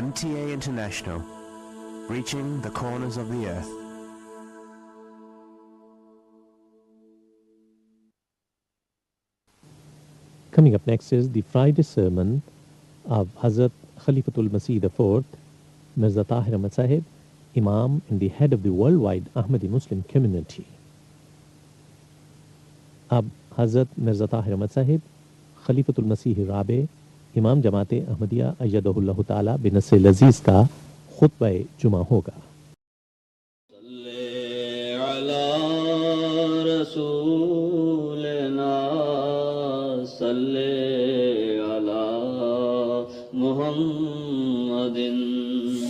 MTA International, reaching the corners of the earth. Coming up next is the Friday sermon of Hazrat Khalifatul Masih IV, Mirza Tahir Ahmad Sahib, Imam and the head of the worldwide Ahmadi Muslim community. اب حضرت مرزا طاہر احمد صاحب خلیفۃ المسیح رابع امام جماعت احمدیہ ایدہ اللہ تعالی بنص لذیذ کا خطبہ جمعہ ہوگا. صلی علی رسولنا صلی علی محمد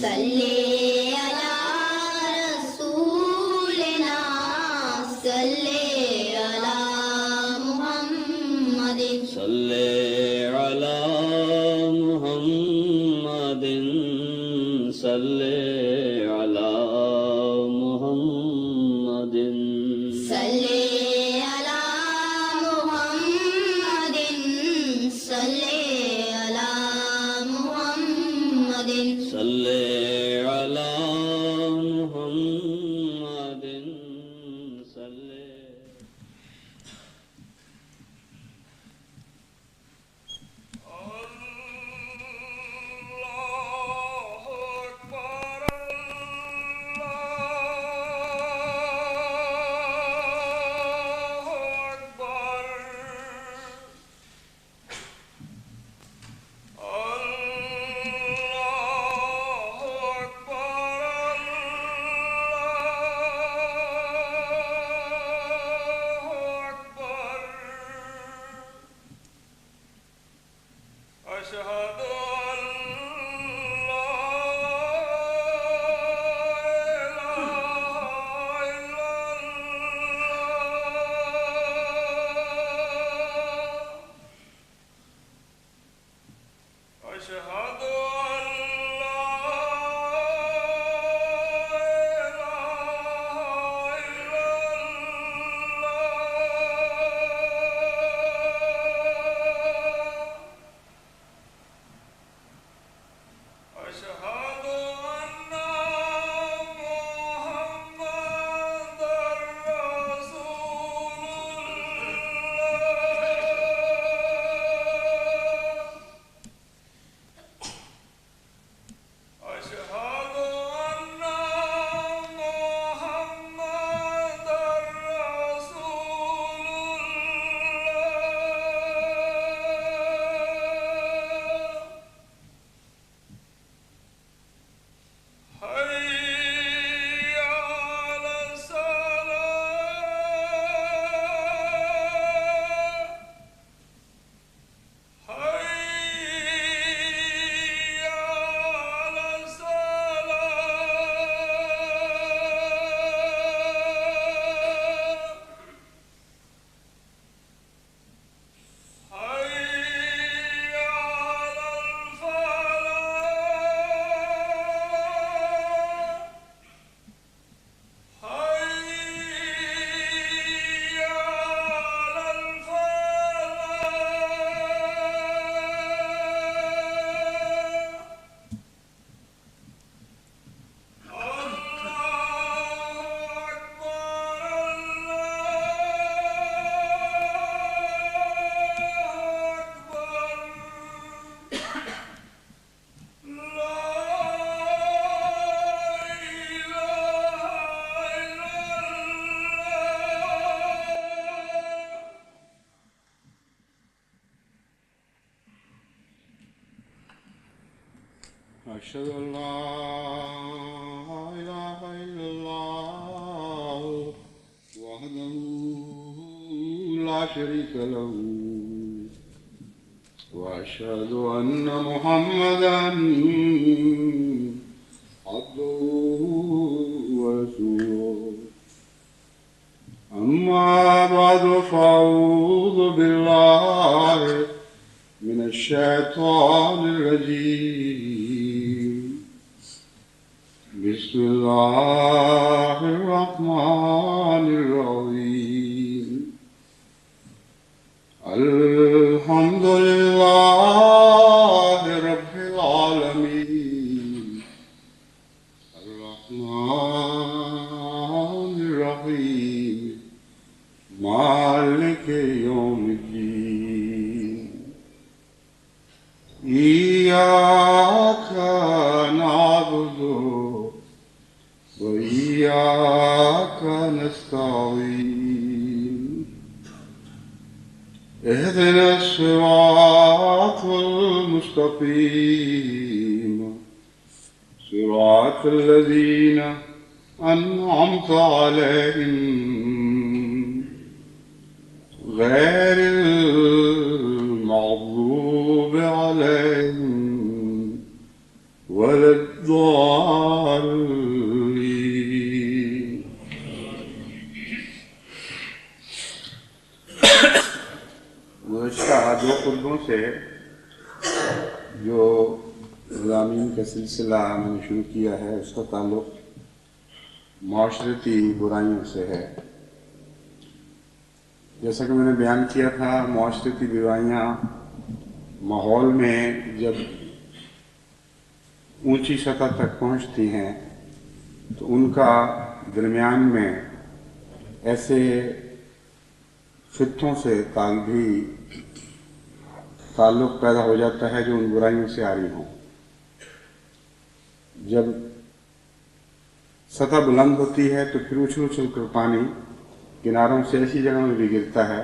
صلی علی رسولنا صلی علی محمد صلی علی محمد صلی علی محمد صلی علی محمد صلی علی محمد صلی علی محمد صلی أشهد أن لا إله إلا الله أشهد أن لا إله إلا الله أشهد أن محمدًا رسول الله أشهد أن محمدًا رسول الله حي على الصلاة حي على الصلاة حي على الفلاح حي على الفلاح الله أكبر أشهد أن لا إله إلا الله وحده لا شريك له وأشهد أن محمدًا عبده ورسوله أما بعد فأعوذ بالله من الشيطان الرجيم بسم الله الرحمن الرحيم الحمد لله رب العالمين مالک یوم الدین ایاک نعبد و ایاک نستعین اهدنا الصراط المستقيم صراط الذين أنعمت عليهم غير المغضوب عليهم ولا الضالين. گزشتہ دو خطبوں سے جو مضامین کا سلسلہ میں نے شروع کیا ہے اس کا تعلق معاشرتی برائیوں سے ہے. جیسا کہ میں نے بیان کیا تھا، معاشرتی برائیاں ماحول میں جب اونچی سطح تک پہنچتی ہیں تو ان کا درمیان میں ایسے خطوں سے تعلق پیدا ہو جاتا ہے جو ان برائیوں سے عاری ہوں. جب سطح بلند ہوتی ہے تو پھر اچھل اچھل کر پانی کناروں سے ایسی جگہ میں بھی گرتا ہے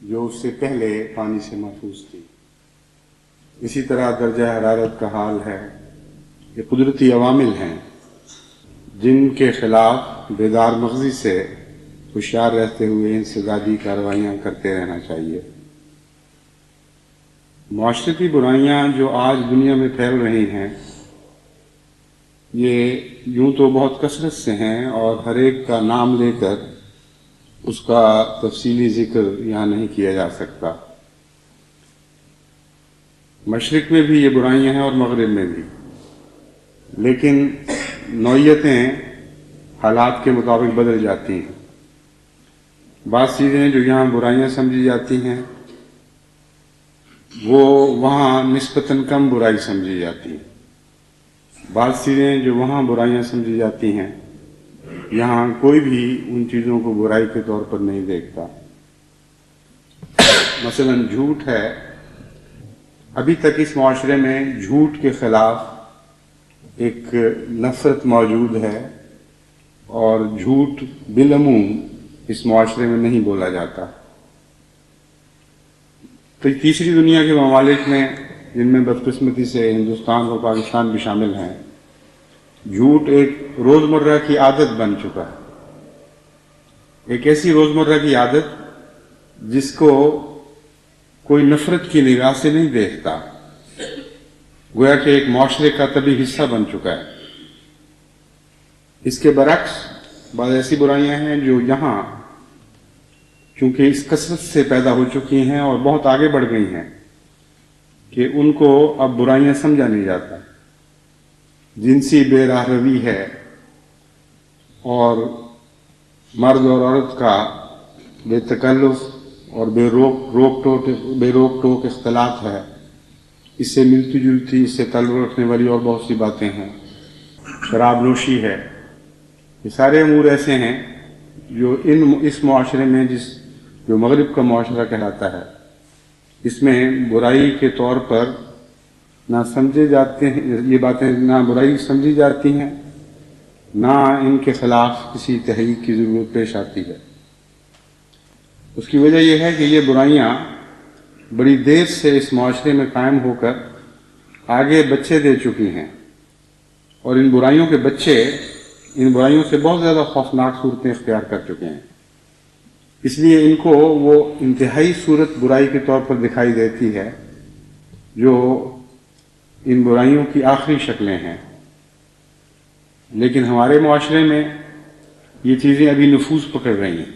جو اس سے پہلے پانی سے محفوظ تھی. اسی طرح درجہ حرارت کا حال ہے. یہ قدرتی عوامل ہیں جن کے خلاف بیدار مغزی سے ہوشیار رہتے ہوئے انسدادی کارروائیاں کرتے رہنا چاہیے. معاشرتی برائیاں جو آج دنیا میں پھیل رہی ہیں یہ یوں تو بہت کثرت سے ہیں اور ہر ایک کا نام لے کر اس کا تفصیلی ذکر یہاں نہیں کیا جا سکتا. مشرق میں بھی یہ برائیاں ہیں اور مغرب میں بھی، لیکن نوعیتیں حالات کے مطابق بدل جاتی ہیں. بعض چیزیں جو یہاں برائیاں سمجھی جاتی ہیں وہ وہاں نسبتاً کم برائی سمجھی جاتی ہیں. بعض چیزیں جو وہاں برائیاں سمجھی جاتی ہیں یہاں کوئی بھی ان چیزوں کو برائی کے طور پر نہیں دیکھتا. مثلا جھوٹ ہے. ابھی تک اس معاشرے میں جھوٹ کے خلاف ایک نفرت موجود ہے اور جھوٹ بالعموم اس معاشرے میں نہیں بولا جاتا. تو تیسری دنیا کے ممالک میں، جن میں بدقسمتی سے ہندوستان اور پاکستان بھی شامل ہیں، جھوٹ ایک روزمرہ کی عادت بن چکا ہے. ایک ایسی روزمرہ کی عادت جس کو کوئی نفرت کی نگاہ سے نہیں دیکھتا، گویا کہ ایک معاشرے کا طبی حصہ بن چکا ہے. اس کے برعکس بعض ایسی برائیاں ہیں جو یہاں چونکہ اس کثرت سے پیدا ہو چکی ہیں اور بہت آگے بڑھ گئی ہیں کہ ان کو اب برائیاں سمجھا نہیں جاتا. جنسی بے راہ روی ہے اور مرد اور عورت کا بے تکلف اور بے روک ٹوک اختلاط ہے. اس سے ملتی جلتی، اس سے تعلق رکھنے والی اور بہت سی باتیں ہیں. شراب نوشی ہے. یہ سارے امور ایسے ہیں جو اس معاشرے میں جو مغرب کا معاشرہ کہلاتا ہے، اس میں برائی کے طور پر نہ سمجھے جاتے ہیں. یہ باتیں نہ برائی سمجھی جاتی ہیں، نہ ان کے خلاف کسی تحریک کی ضرورت پیش آتی ہے. اس کی وجہ یہ ہے کہ یہ برائیاں بڑی دیر سے اس معاشرے میں قائم ہو کر آگے بچے دے چکی ہیں اور ان برائیوں کے بچے ان برائیوں سے بہت زیادہ خوفناک صورتیں اختیار کر چکے ہیں. اس لیے ان کو وہ انتہائی صورت برائی کے طور پر دکھائی دیتی ہے جو ان برائیوں کی آخری شکلیں ہیں. لیکن ہمارے معاشرے میں یہ چیزیں ابھی نفوذ پکڑ رہی ہیں.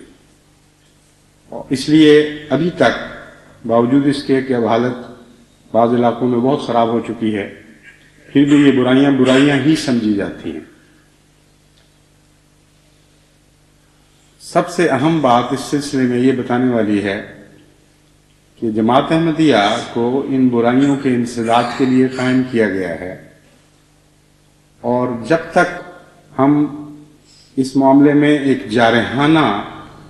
اس لیے ابھی تک باوجود اس کے کہ اب حالت بعض علاقوں میں بہت خراب ہو چکی ہے، پھر بھی یہ برائیاں ہی سمجھی جاتی ہیں. سب سے اہم بات اس سلسلے میں یہ بتانے والی ہے کہ جماعت احمدیہ کو ان برائیوں کے انسداد کے لیے قائم کیا گیا ہے، اور جب تک ہم اس معاملے میں ایک جارحانہ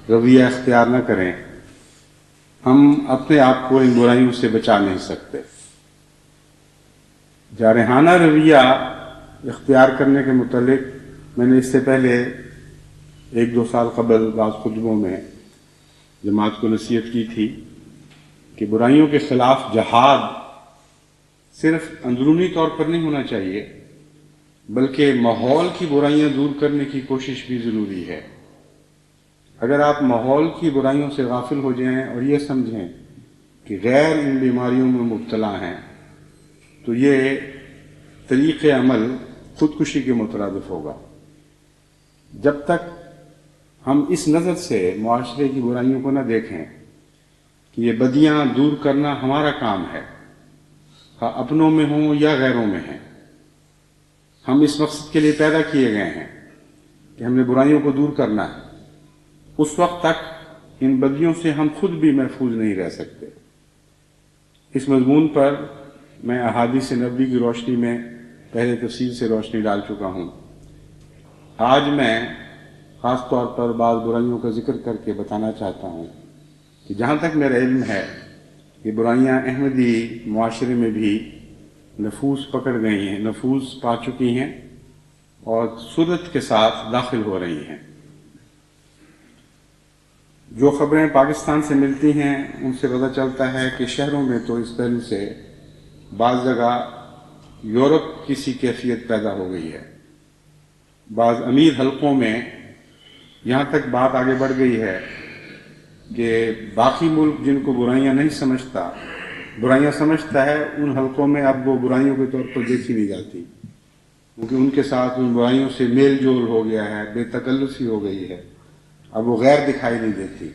رویہ اختیار نہ کریں، ہم اپنے آپ کو ان برائیوں سے بچا نہیں سکتے۔ جارحانہ رویہ اختیار کرنے کے متعلق میں نے اس سے پہلے 1-2 سال قبل بعض خطبوں میں جماعت کو نصیحت کی تھی کہ برائیوں کے خلاف جہاد صرف اندرونی طور پر نہیں ہونا چاہیے، بلکہ ماحول کی برائیاں دور کرنے کی کوشش بھی ضروری ہے۔ اگر آپ ماحول کی برائیوں سے غافل ہو جائیں اور یہ سمجھیں کہ غیر ان بیماریوں میں مبتلا ہیں، تو یہ طریق عمل خودکشی کے مترادف ہوگا۔ جب تک ہم اس نظر سے معاشرے کی برائیوں کو نہ دیکھیں کہ یہ بدیاں دور کرنا ہمارا کام ہے، خواہ اپنوں میں ہوں یا غیروں میں ہیں، ہم اس مقصد کے لیے پیدا کیے گئے ہیں کہ ہم نے برائیوں کو دور کرنا ہے، اس وقت تک ان بدیوں سے ہم خود بھی محفوظ نہیں رہ سکتے۔ اس مضمون پر میں احادیث نبوی کی روشنی میں پہلے تفصیل سے روشنی ڈال چکا ہوں۔ آج میں خاص طور پر بعض برائیوں کا ذکر کر کے بتانا چاہتا ہوں کہ جہاں تک میرا علم ہے یہ برائیاں احمدی معاشرے میں بھی نفوذ پکڑ گئی ہیں، نفوذ پا چکی ہیں اور سرعت کے ساتھ داخل ہو رہی ہیں۔ جو خبریں پاکستان سے ملتی ہیں ان سے پتہ چلتا ہے کہ شہروں میں تو اس پہلو سے بعض جگہ یورپ کی سی کیفیت پیدا ہو گئی ہے۔ بعض امیر حلقوں میں یہاں تک بات آگے بڑھ گئی ہے کہ باقی ملک جن کو برائیاں نہیں سمجھتا، برائیاں سمجھتا ہے، ان حلقوں میں اب وہ برائیوں کے طور پر دیکھی نہیں جاتی، کیونکہ ان کے ساتھ ان برائیوں سے میل جول ہو گیا ہے، بے تکلفی ہو گئی ہے، اب وہ غیر دکھائی نہیں دیتی،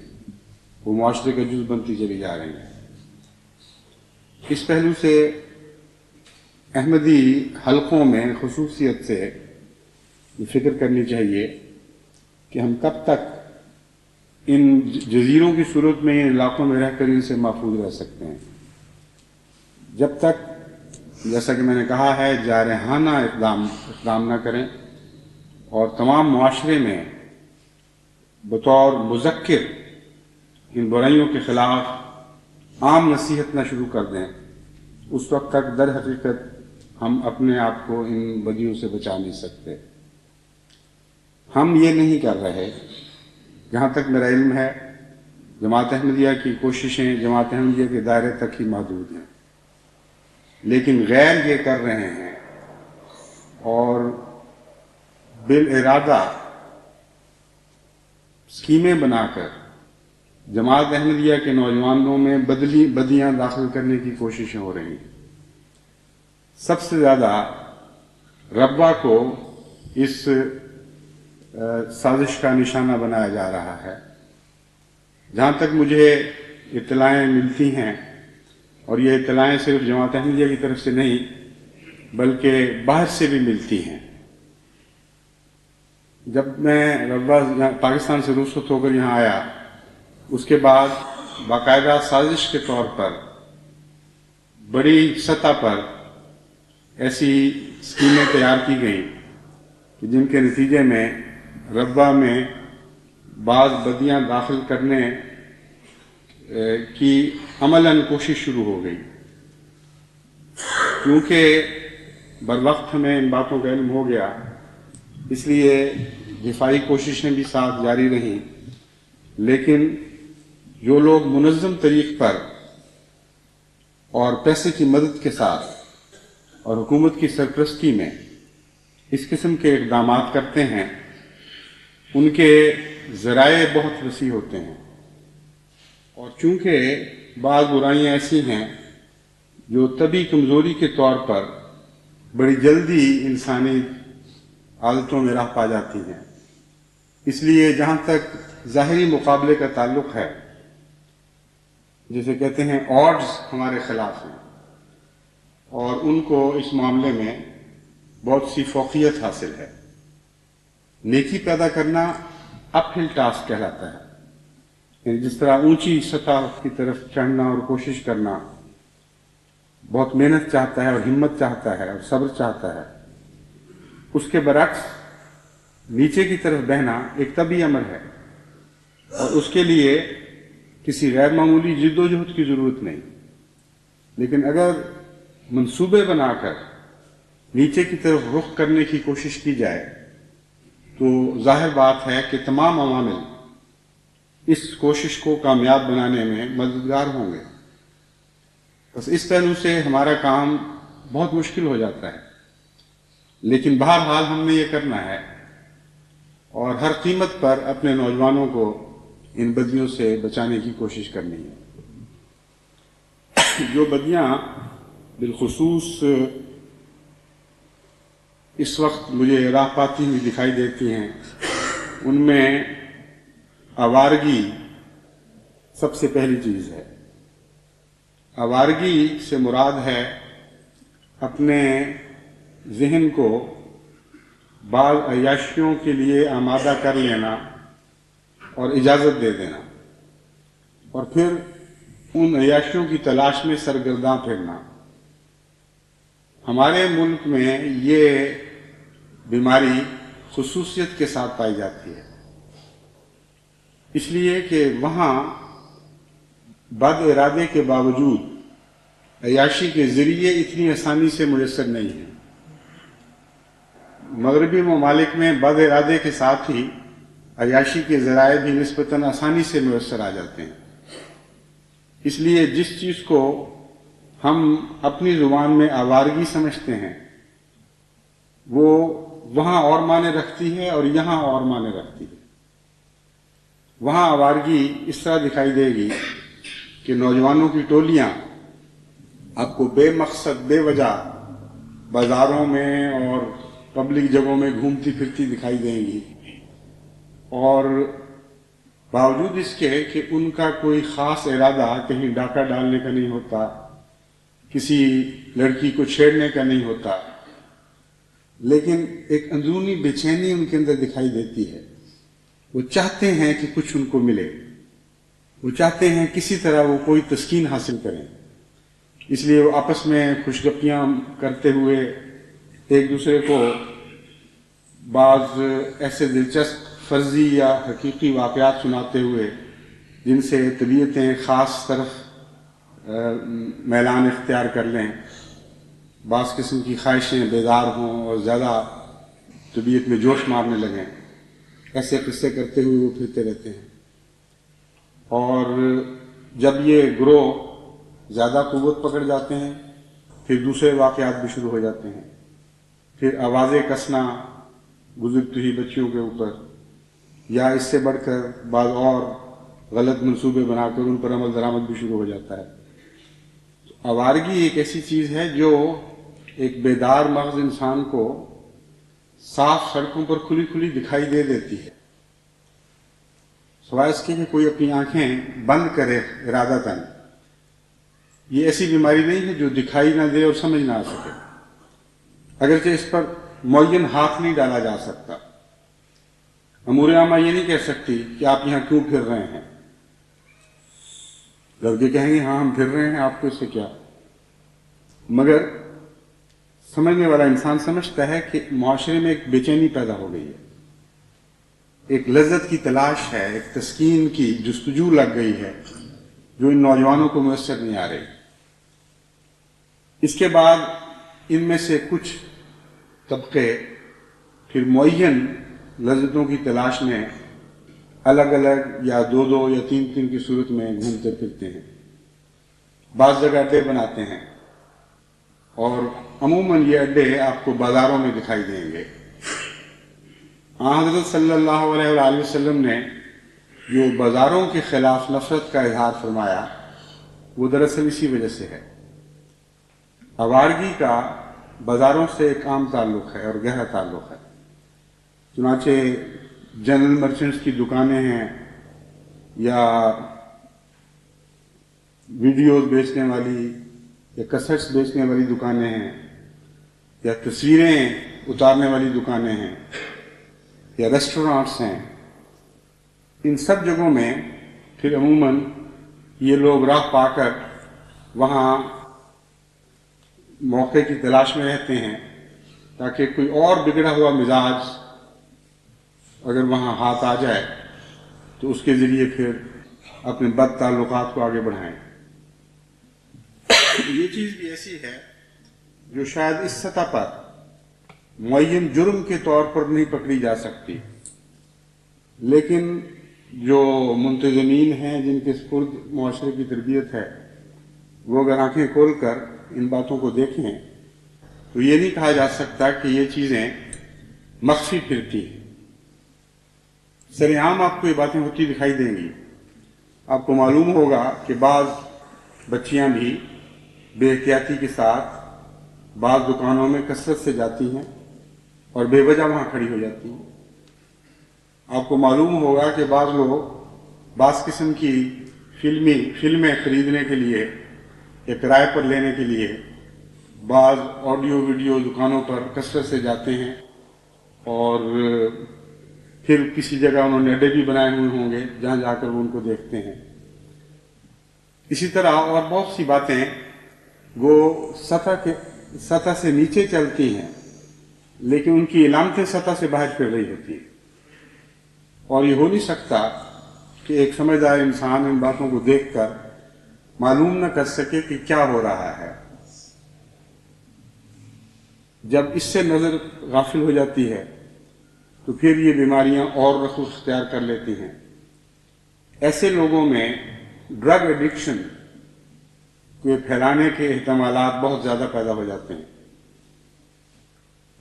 وہ معاشرے کا جز بنتی چلی جا رہی ہیں۔ اس پہلو سے احمدی حلقوں میں خصوصیت سے یہ فکر کرنی چاہیے کہ ہم کب تک ان جزیروں کی صورت میں ان علاقوں میں رہ کر ان سے محفوظ رہ سکتے ہیں، جب تک جیسا کہ میں نے کہا ہے جارحانہ اقدام نہ کریں اور تمام معاشرے میں بطور مذکر ان برائیوں کے خلاف عام نصیحت نہ شروع کر دیں، اس وقت تک در حقیقت ہم اپنے آپ کو ان بدیوں سے بچا نہیں سکتے۔ ہم یہ نہیں کر رہے، جہاں تک میرا علم ہے جماعت احمدیہ کی کوششیں جماعت احمدیہ کے دائرے تک ہی محدود ہیں، لیکن غیر یہ کر رہے ہیں اور بالارادہ اسکیمیں بنا کر جماعت احمدیہ کے نوجوانوں میں بدیاں داخل کرنے کی کوششیں ہو رہی ہیں۔ سب سے زیادہ ربا کو اس سازش کا نشانہ بنایا جا رہا ہے۔ جہاں تک مجھے اطلاعیں ملتی ہیں، اور یہ اطلاعیں صرف جماعت احمدیہ کی طرف سے نہیں بلکہ باہر سے بھی ملتی ہیں، جب میں ربا پاکستان سے رخصت ہو کر یہاں آیا، اس کے بعد باقاعدہ سازش کے طور پر بڑی سطح پر ایسی اسکیمیں تیار کی گئیں کہ جن کے نتیجے میں ربا میں بعض بدیاں داخل کرنے کی عملاً کوشش شروع ہو گئی۔ کیونکہ بروقت ہمیں ان باتوں کا علم ہو گیا، اس لیے دفاعی کوششیں بھی ساتھ جاری رہیں، لیکن جو لوگ منظم طریق پر اور پیسے کی مدد کے ساتھ اور حکومت کی سرپرستی میں اس قسم کے اقدامات کرتے ہیں، ان کے ذرائع بہت وسیع ہوتے ہیں، اور چونکہ بعض برائیاں ایسی ہیں جو طبی کمزوری کے طور پر بڑی جلدی انسانی عادتوں میں راہ پا جاتی ہیں، اس لیے جہاں تک ظاہری مقابلے کا تعلق ہے، جسے کہتے ہیں آڈز ہمارے خلاف ہیں، اور ان کو اس معاملے میں بہت سی فوقیت حاصل ہے۔ نیکی پیدا کرنا اپ ہل ٹاسک کہلاتا ہے، یعنی جس طرح اونچی سطح کی طرف چڑھنا اور کوشش کرنا بہت محنت چاہتا ہے اور ہمت چاہتا ہے اور صبر چاہتا ہے، اس کے برعکس نیچے کی طرف بہنا ایک طبعی امر ہے، اور اس کے لیے کسی غیر معمولی جد و جہد کی ضرورت نہیں، لیکن اگر منصوبے بنا کر نیچے کی طرف رخ کرنے کی کوشش کی جائے تو ظاہر بات ہے کہ تمام عوامل اس کوشش کو کامیاب بنانے میں مددگار ہوں گے۔ بس اس پہلو سے ہمارا کام بہت مشکل ہو جاتا ہے، لیکن بہرحال ہم نے یہ کرنا ہے اور ہر قیمت پر اپنے نوجوانوں کو ان بدیوں سے بچانے کی کوشش کرنی ہے۔ جو بدیاں بالخصوص اس وقت مجھے راہ پاتی ہوئی دکھائی دیتی ہیں، ان میں آوارگی سب سے پہلی چیز ہے۔ آوارگی سے مراد ہے اپنے ذہن کو بعض عیاشیوں کے لیے آمادہ کر لینا اور اجازت دے دینا، اور پھر ان عیاشیوں کی تلاش میں سرگرداں پھرنا۔ ہمارے ملک میں یہ بیماری خصوصیت کے ساتھ پائی جاتی ہے، اس لیے کہ وہاں بد ارادے کے باوجود عیاشی کے ذریعے اتنی آسانی سے میسر نہیں ہیں۔ مغربی ممالک میں بد ارادے کے ساتھ ہی عیاشی کے ذرائع بھی نسبتاً آسانی سے میسر آ جاتے ہیں۔ اس لیے جس چیز کو ہم اپنی زبان میں آوارگی سمجھتے ہیں وہ وہاں اور معنی رکھتی ہے اور یہاں اور معنی رکھتی ہے۔ وہاں آوارگی اس طرح دکھائی دے گی کہ نوجوانوں کی ٹولیاں آپ کو بے مقصد بے وجہ بازاروں میں اور پبلک جگہوں میں گھومتی پھرتی دکھائی دیں گی، اور باوجود اس کے کہ ان کا کوئی خاص ارادہ کہیں ڈاکہ ڈالنے کا نہیں ہوتا، کسی لڑکی کو چھیڑنے کا نہیں ہوتا، لیکن ایک اندرونی بے چینی ان کے اندر دکھائی دیتی ہے۔ وہ چاہتے ہیں کہ کچھ ان کو ملے، وہ چاہتے ہیں کسی طرح وہ کوئی تسکین حاصل کریں، اس لیے وہ آپس میں خوشگپیاں کرتے ہوئے ایک دوسرے کو بعض ایسے دلچسپ فرضی یا حقیقی واقعات سناتے ہوئے جن سے طبیعتیں خاص طرف میلان اختیار کر لیں، بعض قسم کی خواہشیں بیدار ہوں اور زیادہ طبیعت میں جوش مارنے لگیں، ایسے قصے کرتے ہوئے وہ پھرتے رہتے ہیں۔ اور جب یہ گروہ زیادہ قوت پکڑ جاتے ہیں پھر دوسرے واقعات بھی شروع ہو جاتے ہیں، پھر آوازیں کسنا گزرتی ہوئی بچیوں کے اوپر، یا اس سے بڑھ کر بعض اور غلط منصوبے بنا کر ان پر عمل درآمد بھی شروع ہو جاتا ہے۔ آوارگی ایک ایسی چیز ہے جو ایک بیدار مغز انسان کو صاف سڑکوں پر کھلی کھلی دکھائی دے دیتی ہے، سوائے اس کے کہ کوئی اپنی آنکھیں بند کرے ارادتاً۔ یہ ایسی بیماری نہیں ہے جو دکھائی نہ دے اور سمجھ نہ آ سکے، اگرچہ اس پر معین ہاتھ نہیں ڈالا جا سکتا۔ امور عامہ یہ نہیں کہہ سکتی کہ آپ یہاں کیوں پھر رہے ہیں، لڑکے کہیں گے ہاں ہم پھر رہے ہیں، آپ کو اس سے کیا۔ مگر سمجھنے والا انسان سمجھتا ہے کہ معاشرے میں ایک بے چینی پیدا ہو گئی ہے، ایک لذت کی تلاش ہے، ایک تسکین کی جستجو لگ گئی ہے جو ان نوجوانوں کو میسر نہیں آ رہی۔ اس کے بعد ان میں سے کچھ طبقے پھر معین لذتوں کی تلاش میں الگ الگ یا دو دو یا تین تین کی صورت میں گھومتے پھرتے ہیں، بعض جگہ اڈے بناتے ہیں، اور عموماً یہ اڈے آپ کو بازاروں میں دکھائی دیں گے۔ حضرت صلی اللہ علیہ وآلہ وسلم نے جو بازاروں کے خلاف نفرت کا اظہار فرمایا وہ دراصل اسی وجہ سے ہے۔ آوارگی کا بازاروں سے ایک عام تعلق ہے اور گہرا تعلق ہے۔ چنانچہ جنرل مرچنٹس کی دکانیں ہیں یا ویڈیوز بیچنے والی یا کسٹس بیچنے والی دکانیں ہیں یا تصویریں اتارنے والی دکانیں ہیں یا ریسٹورانٹس ہیں، ان سب جگہوں میں پھر عموماً یہ لوگ راہ پا کر وہاں موقع کی تلاش میں رہتے ہیں تاکہ کوئی اور بگڑا ہوا مزاج اگر وہاں ہاتھ آ جائے تو اس کے ذریعے پھر اپنے بد تعلقات کو آگے بڑھائیں. یہ چیز بھی ایسی ہے جو شاید اس سطح پر معین جرم کے طور پر نہیں پکڑی جا سکتی، لیکن جو منتظمین ہیں جن کے سپرد معاشرے کی تربیت ہے، وہ اگر آنکھیں کھول کر ان باتوں کو دیکھیں تو یہ نہیں کہا جا سکتا کہ یہ چیزیں مخفی پھرتی ہیں. سر عام آپ کو یہ باتیں ہوتی دکھائی دیں گی. آپ کو معلوم ہوگا کہ بعض بچیاں بھی بے احتیاطی کے ساتھ بعض دکانوں میں کثرت سے جاتی ہیں اور بے وجہ وہاں کھڑی ہو جاتی ہیں. آپ کو معلوم ہوگا کہ بعض لوگ بعض قسم کی فلمیں خریدنے کے لیے یا کرائے پر لینے کے لیے بعض آڈیو ویڈیو دکانوں پر کثرت سے جاتے ہیں اور پھر کسی جگہ انہوں نے اڈے بھی بنائے ہوئے ہوں گے جہاں جا کر وہ ان کو دیکھتے ہیں. اسی طرح اور بہت سی باتیں وہ سطح سے نیچے چلتی ہیں لیکن ان کی علامتیں سطح سے باہر پھر رہی ہوتی ہیں. اور یہ ہو نہیں سکتا کہ ایک سمجھدار انسان ان باتوں کو دیکھ کر معلوم نہ کر سکے کہ کیا ہو رہا ہے. جب اس سے نظر غافل ہو جاتی ہے تو پھر یہ بیماریاں اور رخ اختیار کر لیتی ہیں. ایسے لوگوں میں ڈرگ ایڈکشن کو پھیلانے کے احتمالات بہت زیادہ پیدا ہو جاتے ہیں.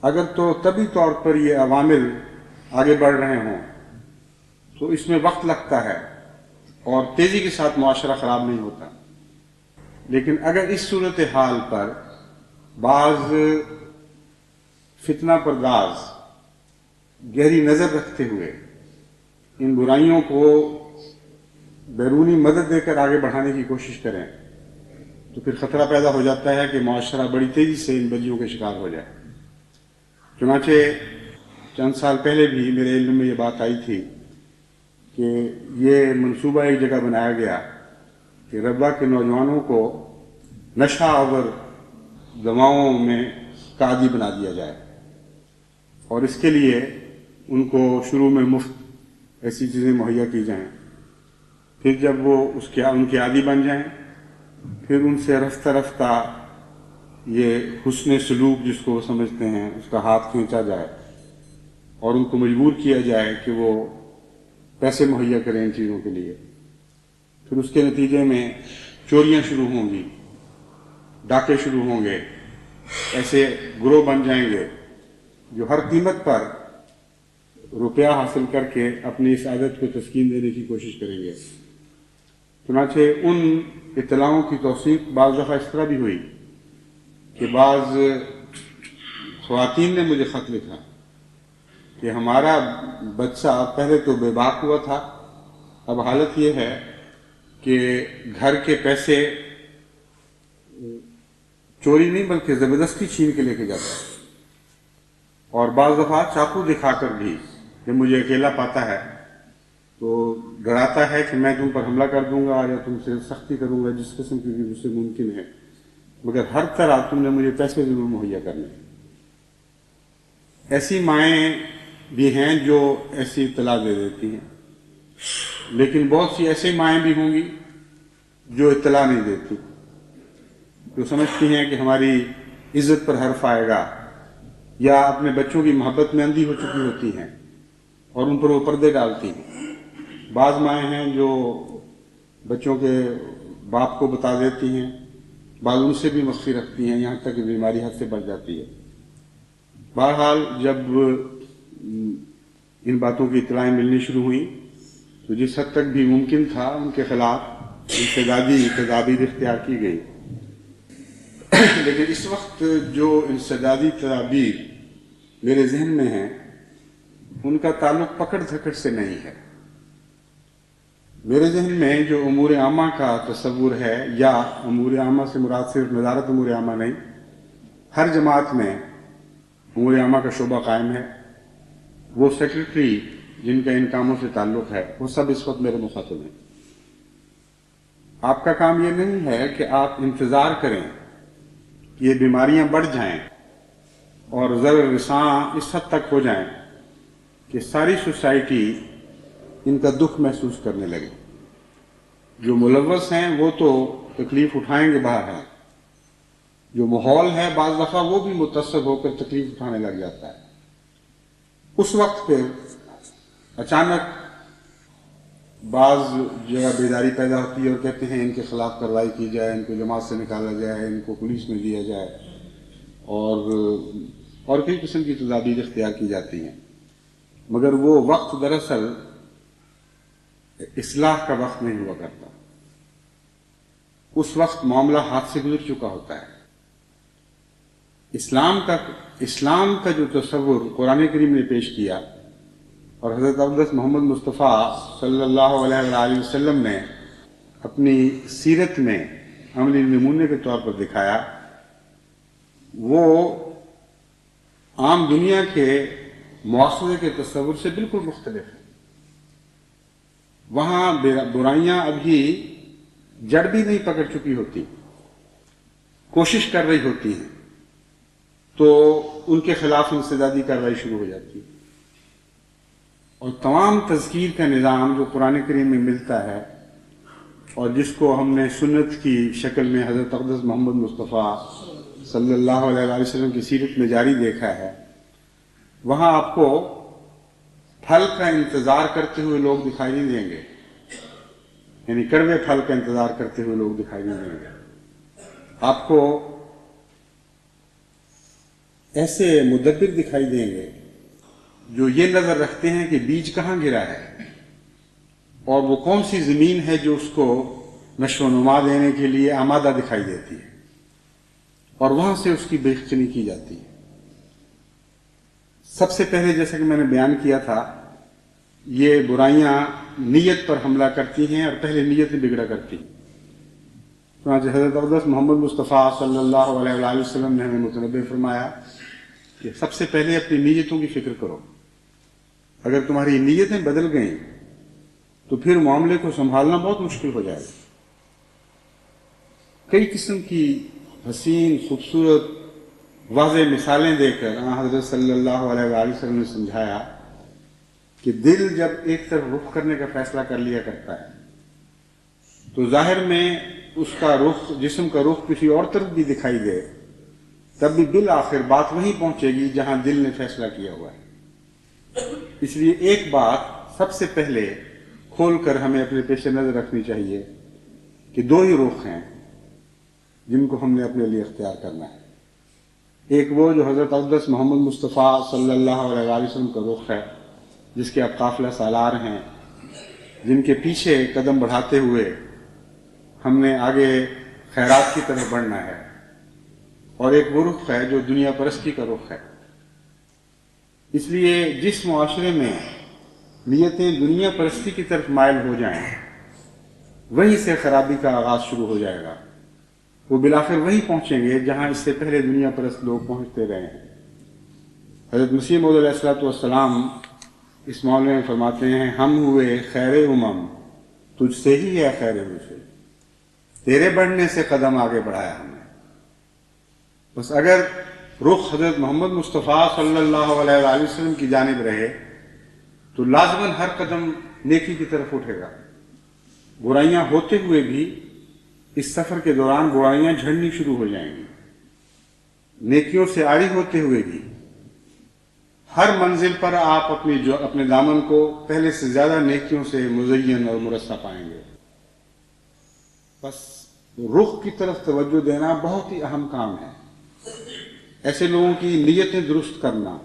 اگر تو طبی طور پر یہ عوامل آگے بڑھ رہے ہوں تو اس میں وقت لگتا ہے اور تیزی کے ساتھ معاشرہ خراب نہیں ہوتا. لیکن اگر اس صورتحال پر بعض فتنہ پرداز گہری نظر رکھتے ہوئے ان برائیوں کو بیرونی مدد دے کر آگے بڑھانے کی کوشش کریں تو پھر خطرہ پیدا ہو جاتا ہے کہ معاشرہ بڑی تیزی سے ان بدیوں کے شکار ہو جائے. چنانچہ چند سال پہلے بھی میرے علم میں یہ بات آئی تھی کہ یہ منصوبہ ایک جگہ بنایا گیا کہ ربوہ کے نوجوانوں کو نشہ آور دواؤں میں کا عادی بنا دیا جائے اور اس کے لیے ان کو شروع میں مفت ایسی چیزیں مہیا کی جائیں. پھر جب وہ ان کے عادی بن جائیں پھر ان سے رفتہ رفتہ یہ حسن سلوک جس کو وہ سمجھتے ہیں اس کا ہاتھ کھینچا جائے اور ان کو مجبور کیا جائے کہ وہ پیسے مہیا کریں ان چیزوں کے لیے. پھر اس کے نتیجے میں چوریاں شروع ہوں گی، ڈاکے شروع ہوں گے، ایسے گروہ بن جائیں گے جو ہر قیمت پر روپیہ حاصل کر کے اپنی اس عادت کو تسکین دینے کی کوشش کریں گے. چنانچہ ان اطلاعوں کی توثیق بعض دفعہ اس طرح بھی ہوئی کہ بعض خواتین نے مجھے خط لکھا کہ ہمارا بچہ پہلے تو بے باک ہوا تھا، اب حالت یہ ہے کہ گھر کے پیسے چوری نہیں بلکہ زبردستی چھین کے لے کے جاتا ہے اور بعض دفعہ چاقو دکھا کر بھی جب مجھے اکیلا پاتا ہے تو ڈراتا ہے کہ میں تم پر حملہ کر دوں گا یا تم سے سختی کروں گا جس قسم کی بھی مجھ سے ممکن ہے، مگر ہر طرح تم نے مجھے پیسے ضرور مہیا کرنے. ایسی مائیں بھی ہیں جو ایسی اطلاع دے دیتی ہیں، لیکن بہت سی ایسی مائیں بھی ہوں گی جو اطلاع نہیں دیتی، جو سمجھتی ہیں کہ ہماری عزت پر حرف آئے گا یا اپنے بچوں کی محبت میں اندھی ہو چکی ہوتی ہیں اور ان پر وہ پردے ڈالتی ہیں. بعض مائیں ہیں جو بچوں کے باپ کو بتا دیتی ہیں، بعض ان سے بھی مخفی رکھتی ہیں یہاں تک کہ بیماری حد سے بڑھ جاتی ہے. بہرحال جب ان باتوں کی اطلاعیں ملنی شروع ہوئیں تو جس حد تک بھی ممکن تھا ان کے خلاف انسدادی تدابیر اختیار کی گئی. لیکن اس وقت جو انسدادی تدابیر میرے ذہن میں ہیں ان کا تعلق پکڑ دھکڑ سے نہیں ہے. میرے ذہن میں جو امور عامہ کا تصور ہے، یا امور عامہ سے مراد صرف نظارت امور عامہ نہیں، ہر جماعت میں امور عامہ کا شعبہ قائم ہے. وہ سیکرٹری جن کا ان کاموں سے تعلق ہے وہ سب اس وقت میرے مخاطب ہیں. آپ کا کام یہ نہیں ہے کہ آپ انتظار کریں کہ یہ بیماریاں بڑھ جائیں اور ضرر رساں اس حد تک ہو جائیں کہ ساری سوسائٹی ان کا دکھ محسوس کرنے لگے. جو ملوث ہیں وہ تو تکلیف اٹھائیں گے باہر ہیں، جو ماحول ہے بعض دفعہ وہ بھی متاثر ہو کر تکلیف اٹھانے لگ جاتا ہے. اس وقت پھر اچانک بعض جگہ بیداری پیدا ہوتی ہے اور کہتے ہیں ان کے خلاف کارروائی کی جائے، ان کو جماعت سے نکالا جائے، ان کو پولیس میں دیا جائے، اور کئی قسم کی تدابیر اختیار کی جاتی ہیں. مگر وہ وقت دراصل اصلاح کا وقت نہیں ہوا کرتا. اس وقت معاملہ ہاتھ سے گزر چکا ہوتا ہے. اسلام کا جو تصور قرآن کریم نے پیش کیا اور حضرت اقدس محمد مصطفیٰ صلی اللہ علیہ وآلہ وسلم نے اپنی سیرت میں عملی نمونے کے طور پر دکھایا، وہ عام دنیا کے معاشرے کے تصور سے بالکل مختلف ہے. وہاں برائیاں ابھی جڑ بھی نہیں پکڑ چکی ہوتی، کوشش کر رہی ہوتی ہیں، تو ان کے خلاف انسدادی کارروائی شروع ہو جاتی ہے. اور تمام تذکیر کا نظام جو قرآن کریم میں ملتا ہے اور جس کو ہم نے سنت کی شکل میں حضرت اقدس محمد مصطفیٰ صلی اللہ علیہ وآلہ وسلم کی سیرت میں جاری دیکھا ہے، وہاں آپ کو پھل کا انتظار کرتے ہوئے لوگ دکھائی نہیں دیں گے، یعنی کڑوے پھل کا انتظار کرتے ہوئے لوگ دکھائی نہیں دیں گے. آپ کو ایسے مدبر دکھائی دیں گے جو یہ نظر رکھتے ہیں کہ بیج کہاں گرا ہے اور وہ کون سی زمین ہے جو اس کو نشو و نما دینے کے لیے آمادہ دکھائی دیتی ہے، اور وہاں سے اس کی بیخچنی کی جاتی ہے. سب سے پہلے جیسا کہ میں نے بیان کیا تھا، یہ برائیاں نیت پر حملہ کرتی ہیں اور پہلے نیت بگڑا کرتی ہیں. چنانچہ حضرت اقدس محمد مصطفیٰ صلی اللہ علیہ وآلہ وسلم نے ہمیں متنبہ فرمایا کہ سب سے پہلے اپنی نیتوں کی فکر کرو. اگر تمہاری نیتیں بدل گئیں تو پھر معاملے کو سنبھالنا بہت مشکل ہو جائے گا. کئی قسم کی حسین، خوبصورت، واضح مثالیں دے کر حضرت صلی اللہ علیہ وآلہ وسلم نے سمجھایا کہ دل جب ایک طرف رخ کرنے کا فیصلہ کر لیا کرتا ہے تو ظاہر میں اس کا رخ، جسم کا رخ کسی اور طرف بھی دکھائی دے، تب بھی بالآخر بات وہیں پہنچے گی جہاں دل نے فیصلہ کیا ہوا ہے. اس لیے ایک بات سب سے پہلے کھول کر ہمیں اپنے پیش نظر رکھنی چاہیے کہ دو ہی رخ ہیں جن کو ہم نے اپنے لیے اختیار کرنا ہے. ایک وہ جو حضرت اقدس محمد مصطفیٰ صلی اللہ علیہ وآلہ وسلم کا رخ ہے، جس کے اب قافلہ سالار ہیں، جن کے پیچھے قدم بڑھاتے ہوئے ہم نے آگے خیرات کی طرف بڑھنا ہے. اور ایک وہ رخ ہے جو دنیا پرستی کا رخ ہے. اس لیے جس معاشرے میں نیتیں دنیا پرستی کی طرف مائل ہو جائیں، وہیں سے خرابی کا آغاز شروع ہو جائے گا. وہ بالآخر وہیں پہنچیں گے جہاں اس سے پہلے دنیا پرست لوگ پہنچتے رہے ہیں. حضرت مسیح موعود علیہ السلام اس معاملے میں فرماتے ہیں، ہم ہوئے خیر امم تجھ سے ہی ہے خیر سے، تیرے بڑھنے سے قدم آگے بڑھایا ہم نے. بس اگر رخ حضرت محمد مصطفیٰ صلی اللہ علیہ وآلہ وسلم کی جانب رہے تو لازماً ہر قدم نیکی کی طرف اٹھے گا. برائیاں ہوتے ہوئے بھی اس سفر کے دوران برائیاں جھڑنی شروع ہو جائیں گی. نیکیوں سے عاری ہوتے ہوئے بھی ہر منزل پر آپ اپنے دامن کو پہلے سے زیادہ نیکیوں سے مزین اور مرصع پائیں گے. بس رخ کی طرف توجہ دینا بہت ہی اہم کام ہے. ایسے لوگوں کی نیتیں درست کرنا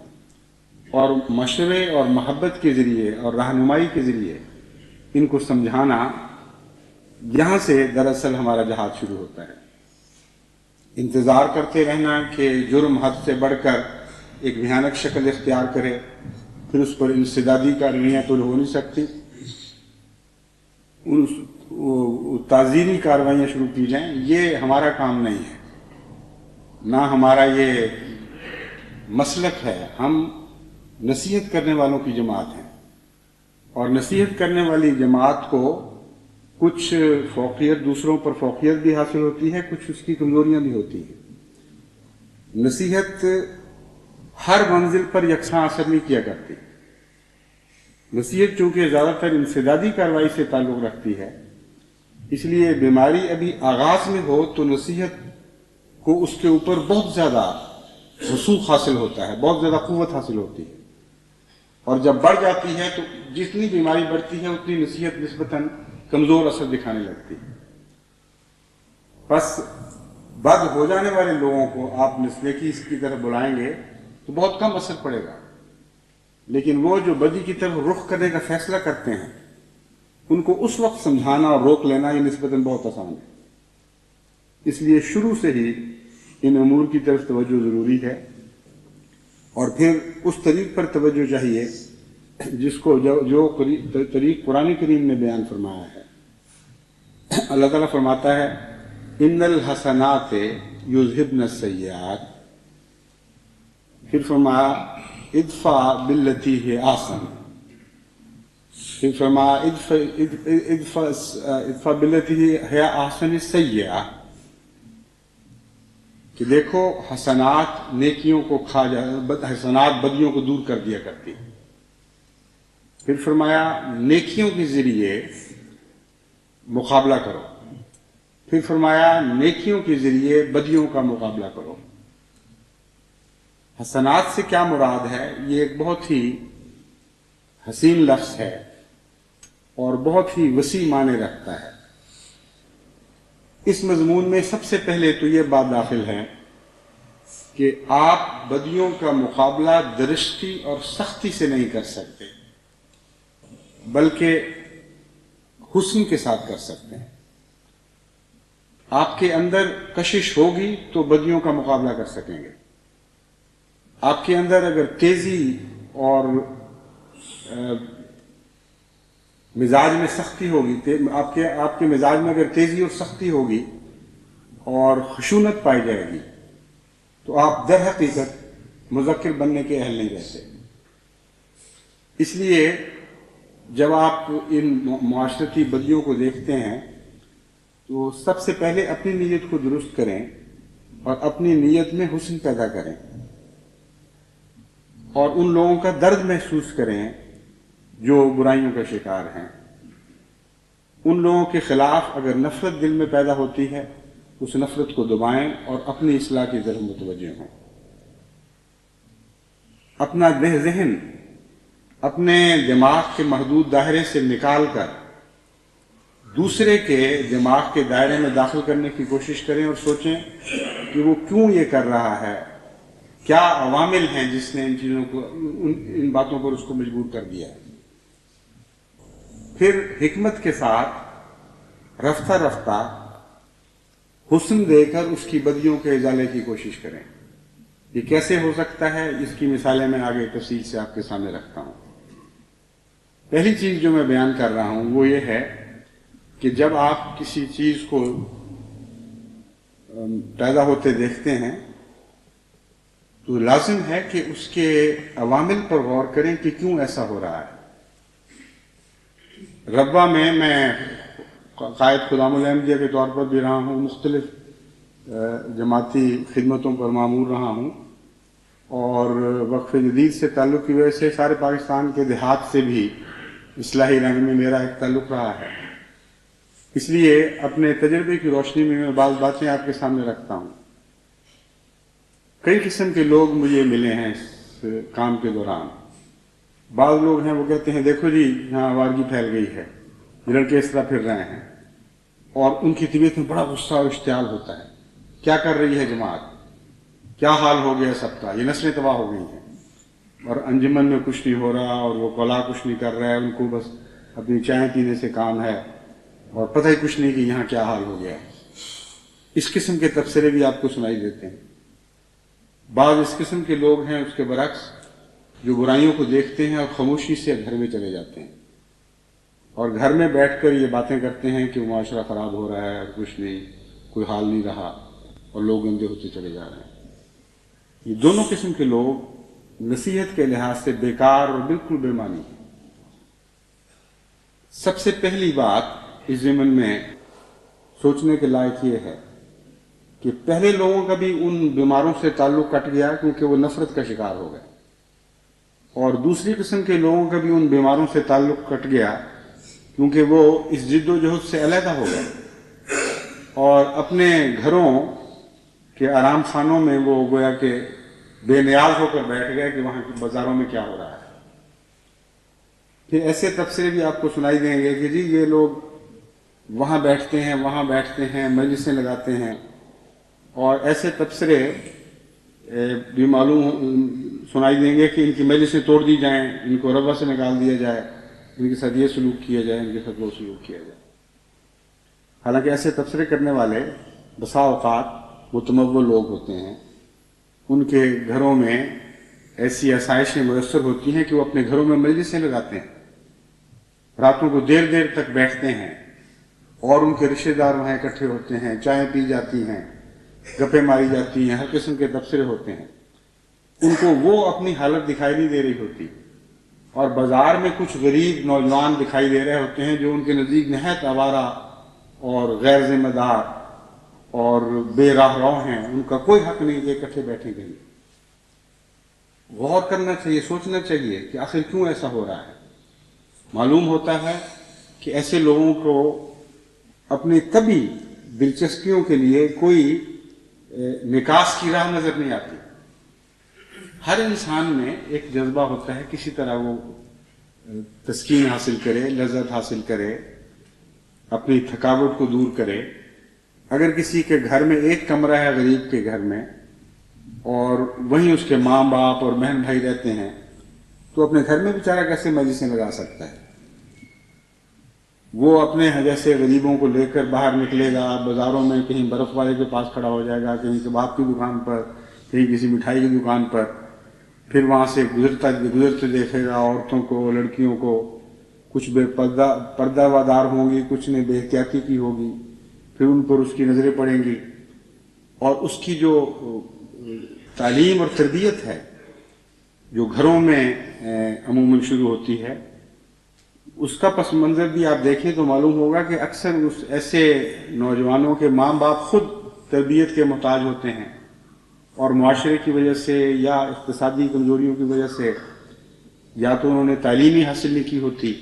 اور مشورے اور محبت کے ذریعے اور رہنمائی کے ذریعے ان کو سمجھانا، یہاں سے دراصل ہمارا جہاد شروع ہوتا ہے. انتظار کرتے رہنا کہ جرم حد سے بڑھ کر ایک بھیانک شکل اختیار کرے، پھر اس پر انسدادی کارروائیاں تو ہو نہیں سکتی، تعزیری کارروائیاں شروع کی جائیں، یہ ہمارا کام نہیں ہے، نہ ہمارا یہ مسلک ہے. ہم نصیحت کرنے والوں کی جماعت ہیں، اور نصیحت کرنے والی جماعت کو کچھ فوقیت، دوسروں پر فوقیت بھی حاصل ہوتی ہے، کچھ اس کی کمزوریاں بھی ہوتی ہیں. نصیحت ہر منزل پر یکساں اثر نہیں کیا کرتی. نصیحت چونکہ زیادہ تر انسدادی کارروائی سے تعلق رکھتی ہے، اس لیے بیماری ابھی آغاز میں ہو تو نصیحت کو اس کے اوپر بہت زیادہ رسوخ حاصل ہوتا ہے، بہت زیادہ قوت حاصل ہوتی ہے، اور جب بڑھ جاتی ہے تو جتنی بیماری بڑھتی ہے اتنی نصیحت نسبتاً کمزور اثر دکھانے لگتی ہے۔ بس بد ہو جانے والے لوگوں کو آپ نیکی کی طرف بلائیں گے تو بہت کم اثر پڑے گا، لیکن وہ جو بدی کی طرف رخ کرنے کا فیصلہ کرتے ہیں ان کو اس وقت سمجھانا اور روک لینا یہ نسبتاً بہت آسان ہے۔ اس لیے شروع سے ہی ان امور کی طرف توجہ ضروری ہے، اور پھر اس طریق پر توجہ چاہیے جس کو جو طریق قرآن کریم نے بیان فرمایا ہے۔ اللہ تعالیٰ فرماتا ہے ان الحسنات یذہبن السیئات، پھر فرمایا ادفع باللتی ہی احسن، پھر فرمایا ادفع باللتی ہی احسن السیئہ، کہ دیکھو حسنات نیکیوں کو حسنات بدیوں کو دور کر دیا کرتی۔ پھر فرمایا نیکیوں کے ذریعے مقابلہ کرو، پھر فرمایا نیکیوں کے ذریعے بدیوں کا مقابلہ کرو۔ حسنات سے کیا مراد ہے؟ یہ ایک بہت ہی حسین لفظ ہے اور بہت ہی وسیع معنی رکھتا ہے۔ اس مضمون میں سب سے پہلے تو یہ بات داخل ہے کہ آپ بدیوں کا مقابلہ درستی اور سختی سے نہیں کر سکتے، بلکہ حسن کے ساتھ کر سکتے ہیں۔ آپ کے اندر کشش ہوگی تو بدیوں کا مقابلہ کر سکیں گے۔ آپ کے اندر اگر تیزی اور مزاج میں سختی ہوگی، آپ کے مزاج میں اگر تیزی اور سختی ہوگی اور خشونت پائی جائے گی تو آپ در حقیقت مذکر بننے کے اہل نہیں رہتے۔ اس لیے جب آپ ان معاشرتی بدیوں کو دیکھتے ہیں تو سب سے پہلے اپنی نیت کو درست کریں اور اپنی نیت میں حسن پیدا کریں، اور ان لوگوں کا درد محسوس کریں جو برائیوں کا شکار ہیں۔ ان لوگوں کے خلاف اگر نفرت دل میں پیدا ہوتی ہے اس نفرت کو دبائیں اور اپنی اصلاح کی طرف متوجہ ہوں۔ اپنا ذہن اپنے دماغ کے محدود دائرے سے نکال کر دوسرے کے دماغ کے دائرے میں داخل کرنے کی کوشش کریں اور سوچیں کہ وہ کیوں یہ کر رہا ہے، کیا عوامل ہیں جس نے ان چیزوں کو ان باتوں پر اس کو مجبور کر دیا ہے۔ پھر حکمت کے ساتھ رفتہ رفتہ حسن دے کر اس کی بدیوں کے ازالے کی کوشش کریں۔ یہ کیسے ہو سکتا ہے، اس کی مثالیں میں آگے تفصیل سے آپ کے سامنے رکھتا ہوں۔ پہلی چیز جو میں بیان کر رہا ہوں وہ یہ ہے کہ جب آپ کسی چیز کو پیدا ہوتے دیکھتے ہیں تو لازم ہے کہ اس کے عوامل پر غور کریں کہ کیوں ایسا ہو رہا ہے۔ ربوہ میں قائد خدام الاحمدیہ کے طور پر بھی رہا ہوں، مختلف جماعتی خدمتوں پر مامور رہا ہوں، اور وقف جدید سے تعلق کی وجہ سے سارے پاکستان کے دیہات سے بھی اصلاحی رنگ میں میرا ایک تعلق رہا ہے۔ اس لیے اپنے تجربے کی روشنی میں بعض باتیں آپ کے سامنے رکھتا ہوں۔ کئی قسم کے لوگ مجھے ملے ہیں اس کام کے دوران۔ بعض لوگ ہیں وہ کہتے ہیں دیکھو جی یہاں آوارگی پھیل گئی ہے، یہ لڑکے اس طرح پھر رہے ہیں، اور ان کی طبیعت میں بڑا غصہ اور اشتعال ہوتا ہے، کیا کر رہی ہے جماعت، کیا حال ہو گیا سب کا، یہ نسلیں تباہ ہو گئی ہیں، اور انجمن میں کچھ نہیں ہو رہا اور وہ قلا کچھ نہیں کر رہا ہے، ان کو بس اپنی چائے پینے سے کام ہے اور پتہ ہی کچھ نہیں کہ یہاں کیا حال ہو گیا ہے۔ اس قسم کے تبصرے بھی آپ کو سنائی دیتے ہیں۔ بعض اس قسم کے لوگ ہیں اس کے برعکس جو برائیوں کو دیکھتے ہیں اور خاموشی سے گھر میں چلے جاتے ہیں اور گھر میں بیٹھ کر یہ باتیں کرتے ہیں کہ معاشرہ خراب ہو رہا ہے اور کچھ نہیں، کوئی حال نہیں رہا، اور لوگ گندے ہوتے چلے جا رہے ہیں۔ یہ دونوں قسم کے لوگ نصیحت کے لحاظ سے بیکار اور بالکل بے معنی ہیں۔ سب سے پہلی بات اس ضمن میں سوچنے کے لائق یہ ہے کہ پہلے لوگوں کا بھی ان بیماروں سے تعلق کٹ گیا کیونکہ وہ نفرت کا شکار ہو گئے۔ اور دوسری قسم کے لوگوں کا بھی ان بیماروں سے تعلق کٹ گیا، کیونکہ وہ اس جد و جہد سے علیحدہ ہو گئے اور اپنے گھروں کے آرام خانوں میں وہ گویا کہ بے نیاز ہو کر بیٹھ گئے کہ وہاں کے بازاروں میں کیا ہو رہا ہے۔ پھر ایسے تبصرے بھی آپ کو سنائی دیں گے کہ جی یہ لوگ وہاں بیٹھتے ہیں، وہاں بیٹھتے ہیں، مجلسیں لگاتے ہیں، اور ایسے تبصرے بھی معلوم سنائی دیں گے کہ ان کی مجلسیں توڑ دی جائیں، ان کو ربا سے نکال دیا جائے، ان کے ساتھ یہ سلوک کیا جائے، ان کے ساتھ وہ سلوک کیا جائے۔ حالانکہ ایسے تبصرے کرنے والے بسا اوقات متمول لوگ ہوتے ہیں، ان کے گھروں میں ایسی آسائشیں میسر ہوتی ہیں کہ وہ اپنے گھروں میں مجلسیں لگاتے ہیں، راتوں کو دیر دیر تک بیٹھتے ہیں، اور ان کے رشتہ دار وہاں اکٹھے ہوتے ہیں، چائیں پی جاتی ہیں، گپیں ماری جاتی ہیں، ہر قسم کے تبصرے ہوتے ہیں۔ ان کو وہ اپنی حالت دکھائی نہیں دے رہی ہوتی، اور بازار میں کچھ غریب نوجوان دکھائی دے رہے ہوتے ہیں جو ان کے نزدیک نہایت آوارہ اور غیر ذمہ دار اور بے راہ رو ہیں، ان کا کوئی حق نہیں کہ اکٹھے بیٹھیں کہیں۔ غور کرنا چاہیے، سوچنا چاہیے کہ آخر کیوں ایسا ہو رہا ہے۔ معلوم ہوتا ہے کہ ایسے لوگوں کو اپنی طبی دلچسپیوں کے لیے کوئی نکاس کی راہ نظر نہیں آتی۔ ہر انسان میں ایک جذبہ ہوتا ہے، کسی طرح وہ تسکین حاصل کرے، لذت حاصل کرے، اپنی تھکاوٹ کو دور کرے۔ اگر کسی کے گھر میں ایک کمرہ ہے غریب کے گھر میں، اور وہیں اس کے ماں باپ اور بہن بھائی رہتے ہیں، تو اپنے گھر میں بیچارہ کیسے مجلسیں لگا سکتا ہے؟ وہ اپنے جیسے غریبوں کو لے کر باہر نکلے گا، بازاروں میں کہیں برف والے کے پاس کھڑا ہو جائے گا، کہیں کباب کی دکان پر، کہیں کسی مٹھائی کی دکان پر، پھر وہاں سے گزرتے دیکھے گا عورتوں کو، لڑکیوں کو، کچھ بے پردہ وادار ہوں گی، کچھ نے بے احتیاطی کی ہوگی، پھر ان پر اس کی نظریں پڑیں گی، اور اس کی جو تعلیم اور تربیت ہے جو گھروں میں عموماً شروع ہوتی ہے، اس کا پس منظر بھی آپ دیکھیں تو معلوم ہوگا کہ اکثر اس ایسے نوجوانوں کے ماں باپ خود تربیت کے محتاج ہوتے ہیں، اور معاشرے کی وجہ سے یا اقتصادی کمزوریوں کی وجہ سے یا تو انہوں نے تعلیم ہی حاصل نہیں کی ہوتی،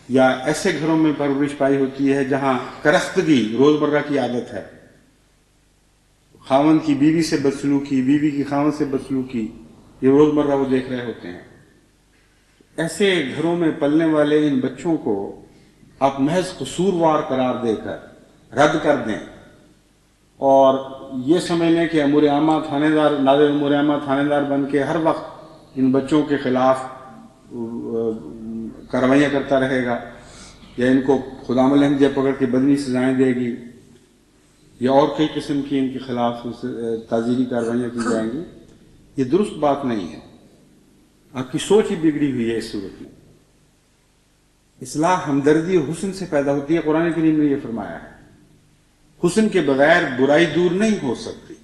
یا ایسے گھروں میں پرورش پائی ہوتی ہے جہاں کرختگی روزمرہ کی عادت ہے، خاوند کی بیوی سے بدسلوکی، بیوی کی خاوند سے بدسلوکی، یہ روزمرہ وہ دیکھ رہے ہوتے ہیں۔ ایسے گھروں میں پلنے والے ان بچوں کو آپ محض قصوروار قرار دے کر رد کر دیں، اور یہ سمجھ لیں کہ امور عامہ تھانے دار، ناظر امور عامہ تھانے دار بن کے ہر وقت ان بچوں کے خلاف کارروائیاں کرتا رہے گا، یا ان کو خدا ملحمدیہ پکڑ کے بدنی سزائیں دے گی، یا اور کئی قسم کی ان کے خلاف تعزیری کارروائیاں کی جائیں گی۔ یہ درست بات نہیں ہے، آپ کی سوچ ہی بگڑی ہوئی ہے۔ اس صورت میں اصلاح ہمدردی اور حسن سے پیدا ہوتی ہے، قرآن کریم نے یہ فرمایا ہے۔ حسن کے بغیر برائی دور نہیں ہو سکتی،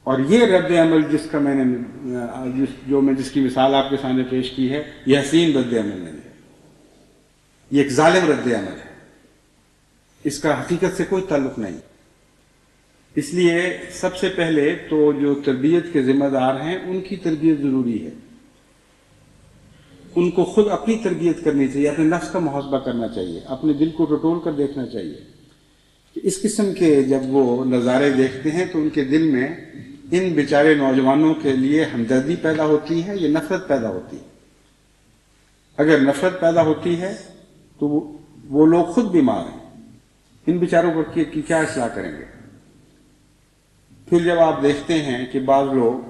اور یہ رد عمل جس کا میں نے جس کی مثال آپ کے سامنے پیش کی ہے، یہ حسین رد عمل نہیں ہے، یہ ایک ظالم رد عمل ہے، اس کا حقیقت سے کوئی تعلق نہیں۔ اس لیے سب سے پہلے تو جو تربیت کے ذمہ دار ہیں ان کی تربیت ضروری ہے، ان کو خود اپنی تربیت کرنی چاہیے، اپنے نفس کا محاسبہ کرنا چاہیے، اپنے دل کو ٹٹول کر دیکھنا چاہیے کہ اس قسم کے جب وہ نظارے دیکھتے ہیں تو ان کے دل میں ان بیچارے نوجوانوں کے لیے ہمدردی پیدا ہوتی ہے یا نفرت پیدا ہوتی ہے۔ اگر نفرت پیدا ہوتی ہے تو وہ لوگ خود بیمار ہیں، ان بیچاروں پر کی کیا اصلاح کریں گے؟ پھر جب آپ دیکھتے ہیں کہ بعض لوگ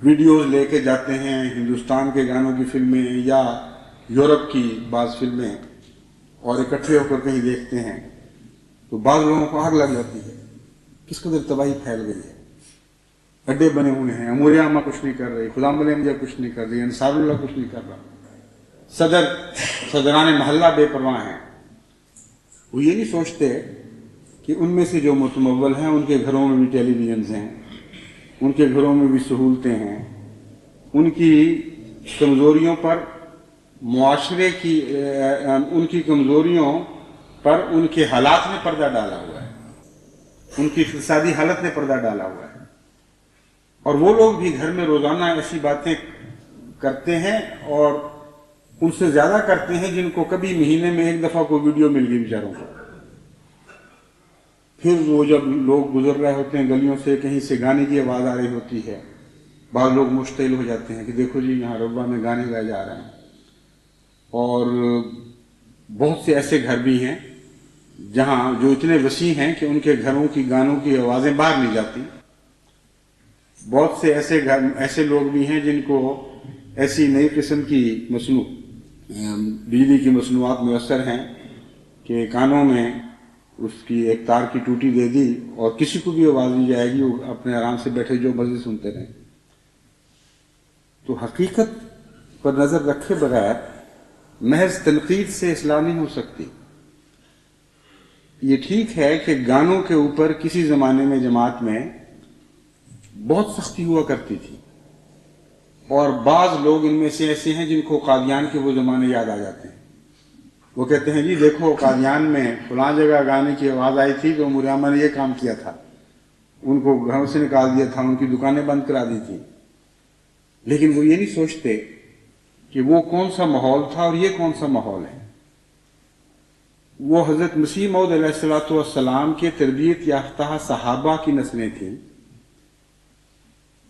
ویڈیوز لے کے جاتے ہیں ہندوستان کے گانوں کی فلمیں یا یورپ کی بعض فلمیں، اور اکٹھے ہو کر کہیں دیکھتے ہیں، تو بعض لوگوں کو آگ لگ جاتی ہے، کس قدر تباہی پھیل گئی ہے، اڈے بنے ہوئے ہیں، امور عامہ کچھ نہیں کر رہی، خدا ملحمدیہ کچھ نہیں کر رہی، انصار اللہ کچھ نہیں کر رہا، صدران محلہ بے پرواہ ہیں۔ وہ یہ نہیں سوچتے کہ ان میں سے جو متمول ہیں ان کے گھروں میں بھی ٹیلی ویژنز ہیں، ان کے گھروں میں بھی سہولتیں ہیں، ان کی کمزوریوں پر معاشرے کی ان کی کمزوریوں پر ان کے حالات نے پردہ ڈالا ہوا ہے، ان کی اقتصادی حالت نے پردہ ڈالا ہوا ہے، اور وہ لوگ بھی گھر میں روزانہ ایسی باتیں کرتے ہیں اور ان سے زیادہ کرتے ہیں جن کو کبھی مہینے میں ایک دفعہ کوئی ویڈیو مل گئی بیچاروں کو. پھر وہ جب لوگ گزر رہے ہوتے ہیں گلیوں سے، کہیں سے گانے کی آواز آ رہی ہوتی ہے، بعض لوگ مشتعل ہو جاتے ہیں کہ دیکھو جی یہاں ربوہ میں گانے گائے جا رہے ہیں. اور بہت سے ایسے گھر بھی ہیں جہاں جو اتنے وسیع ہیں کہ ان کے گھروں کی گانوں کی آوازیں باہر نہیں جاتی. بہت سے ایسے لوگ بھی ہیں جن کو ایسی نئی قسم کی بجلی کی مصنوعات میسر ہیں کہ کانوں میں اس کی ایک تار کی ٹوٹی دے دی اور کسی کو بھی آواز نہیں جائے گی، وہ اپنے آرام سے بیٹھے جو مرضی سنتے رہیں. تو حقیقت پر نظر رکھے بغیر محض تنقید سے اصلاح نہیں ہو سکتی. یہ ٹھیک ہے کہ گانوں کے اوپر کسی زمانے میں جماعت میں بہت سختی ہوا کرتی تھی، اور بعض لوگ ان میں سے ایسے ہیں جن کو قادیان کے وہ زمانے یاد آ جاتے ہیں. وہ کہتے ہیں جی دیکھو قادیان میں فلاں جگہ گانے کی آواز آئی تھی تو مریامہ نے یہ کام کیا تھا، ان کو گھروں سے نکال دیا تھا، ان کی دکانیں بند کرا دی تھی. لیکن وہ یہ نہیں سوچتے کہ وہ کون سا ماحول تھا اور یہ کون سا ماحول ہے. وہ حضرت مسیح موعود علیہ السلام کے تربیت یافتہ صحابہ کی نسلیں تھیں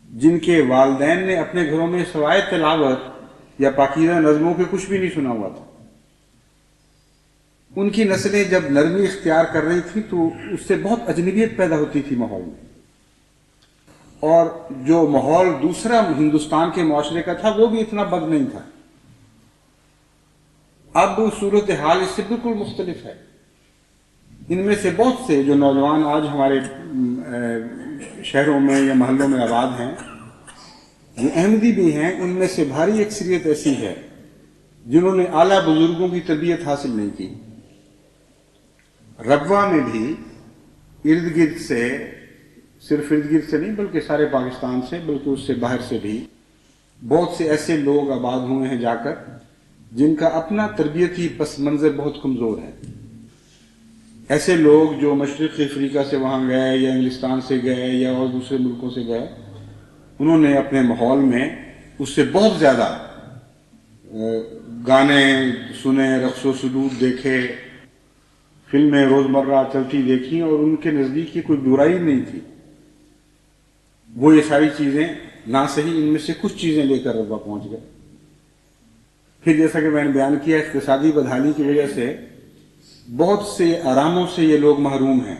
جن کے والدین نے اپنے گھروں میں سوائے تلاوت یا پاکیزہ نظموں کے کچھ بھی نہیں سنا ہوا تھا. ان کی نسلیں جب نرمی اختیار کر رہی تھی تو اس سے بہت اجنبیت پیدا ہوتی تھی ماحول میں، اور جو ماحول دوسرا ہندوستان کے معاشرے کا تھا وہ بھی اتنا بد نہیں تھا. اب صورتحال اس سے بالکل مختلف ہے. ان میں سے بہت سے جو نوجوان آج ہمارے شہروں میں یا محلوں میں آباد ہیں، جو احمدی بھی ہیں، ان میں سے بھاری اکثریت ایسی ہے جنہوں نے اعلیٰ بزرگوں کی تربیت حاصل نہیں کی. ربوہ میں بھی ارد گرد سے، صرف ارد گرد سے نہیں بلکہ سارے پاکستان سے، بلکہ اس سے باہر سے بھی بہت سے ایسے لوگ آباد ہوئے ہیں جا کر جن کا اپنا تربیتی پس منظر بہت کمزور ہے. ایسے لوگ جو مشرقی افریقہ سے وہاں گئے یا انگلستان سے گئے یا اور دوسرے ملکوں سے گئے، انہوں نے اپنے ماحول میں اس سے بہت زیادہ گانے سنے، رقص و سلوک دیکھے، فلمیں روزمرہ چلتی دیکھی، اور ان کے نزدیک کی کوئی برائی نہیں تھی. وہ یہ ساری چیزیں نہ صحیح ان میں سے کچھ چیزیں لے کر ربوہ پہنچ گئے. پھر جیسا کہ میں نے بیان کیا، اقتصادی بدحالی کی وجہ سے بہت سے آراموں سے یہ لوگ محروم ہیں.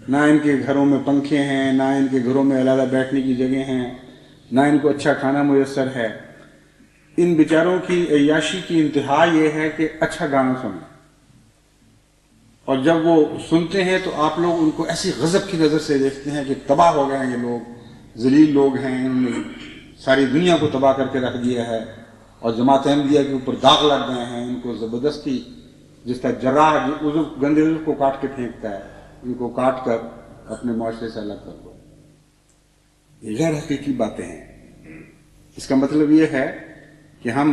نہ ان کے گھروں میں پنکھے ہیں، نہ ان کے گھروں میں علیحدہ بیٹھنے کی جگہ ہیں، نہ ان کو اچھا کھانا میسر ہے. ان بیچاروں کی عیاشی کی انتہا یہ ہے کہ اچھا گانا سنیں، اور جب وہ سنتے ہیں تو آپ لوگ ان کو ایسی غضب کی نظر سے دیکھتے ہیں کہ تباہ ہو گئے ہیں، یہ لوگ ذلیل لوگ ہیں، انہوں نے ساری دنیا کو تباہ کر کے رکھ دیا ہے، اور جماعت احمدیہ کے اوپر داغ لگ گئے ہیں. ان کو زبردستی، جس طرح جراح گندے عضو کو کاٹ کے پھینکتا ہے، ان کو کاٹ کر اپنے معاشرے سے الگ کر دو. یہ غیر حقیقی باتیں ہیں. اس کا مطلب یہ ہے کہ ہم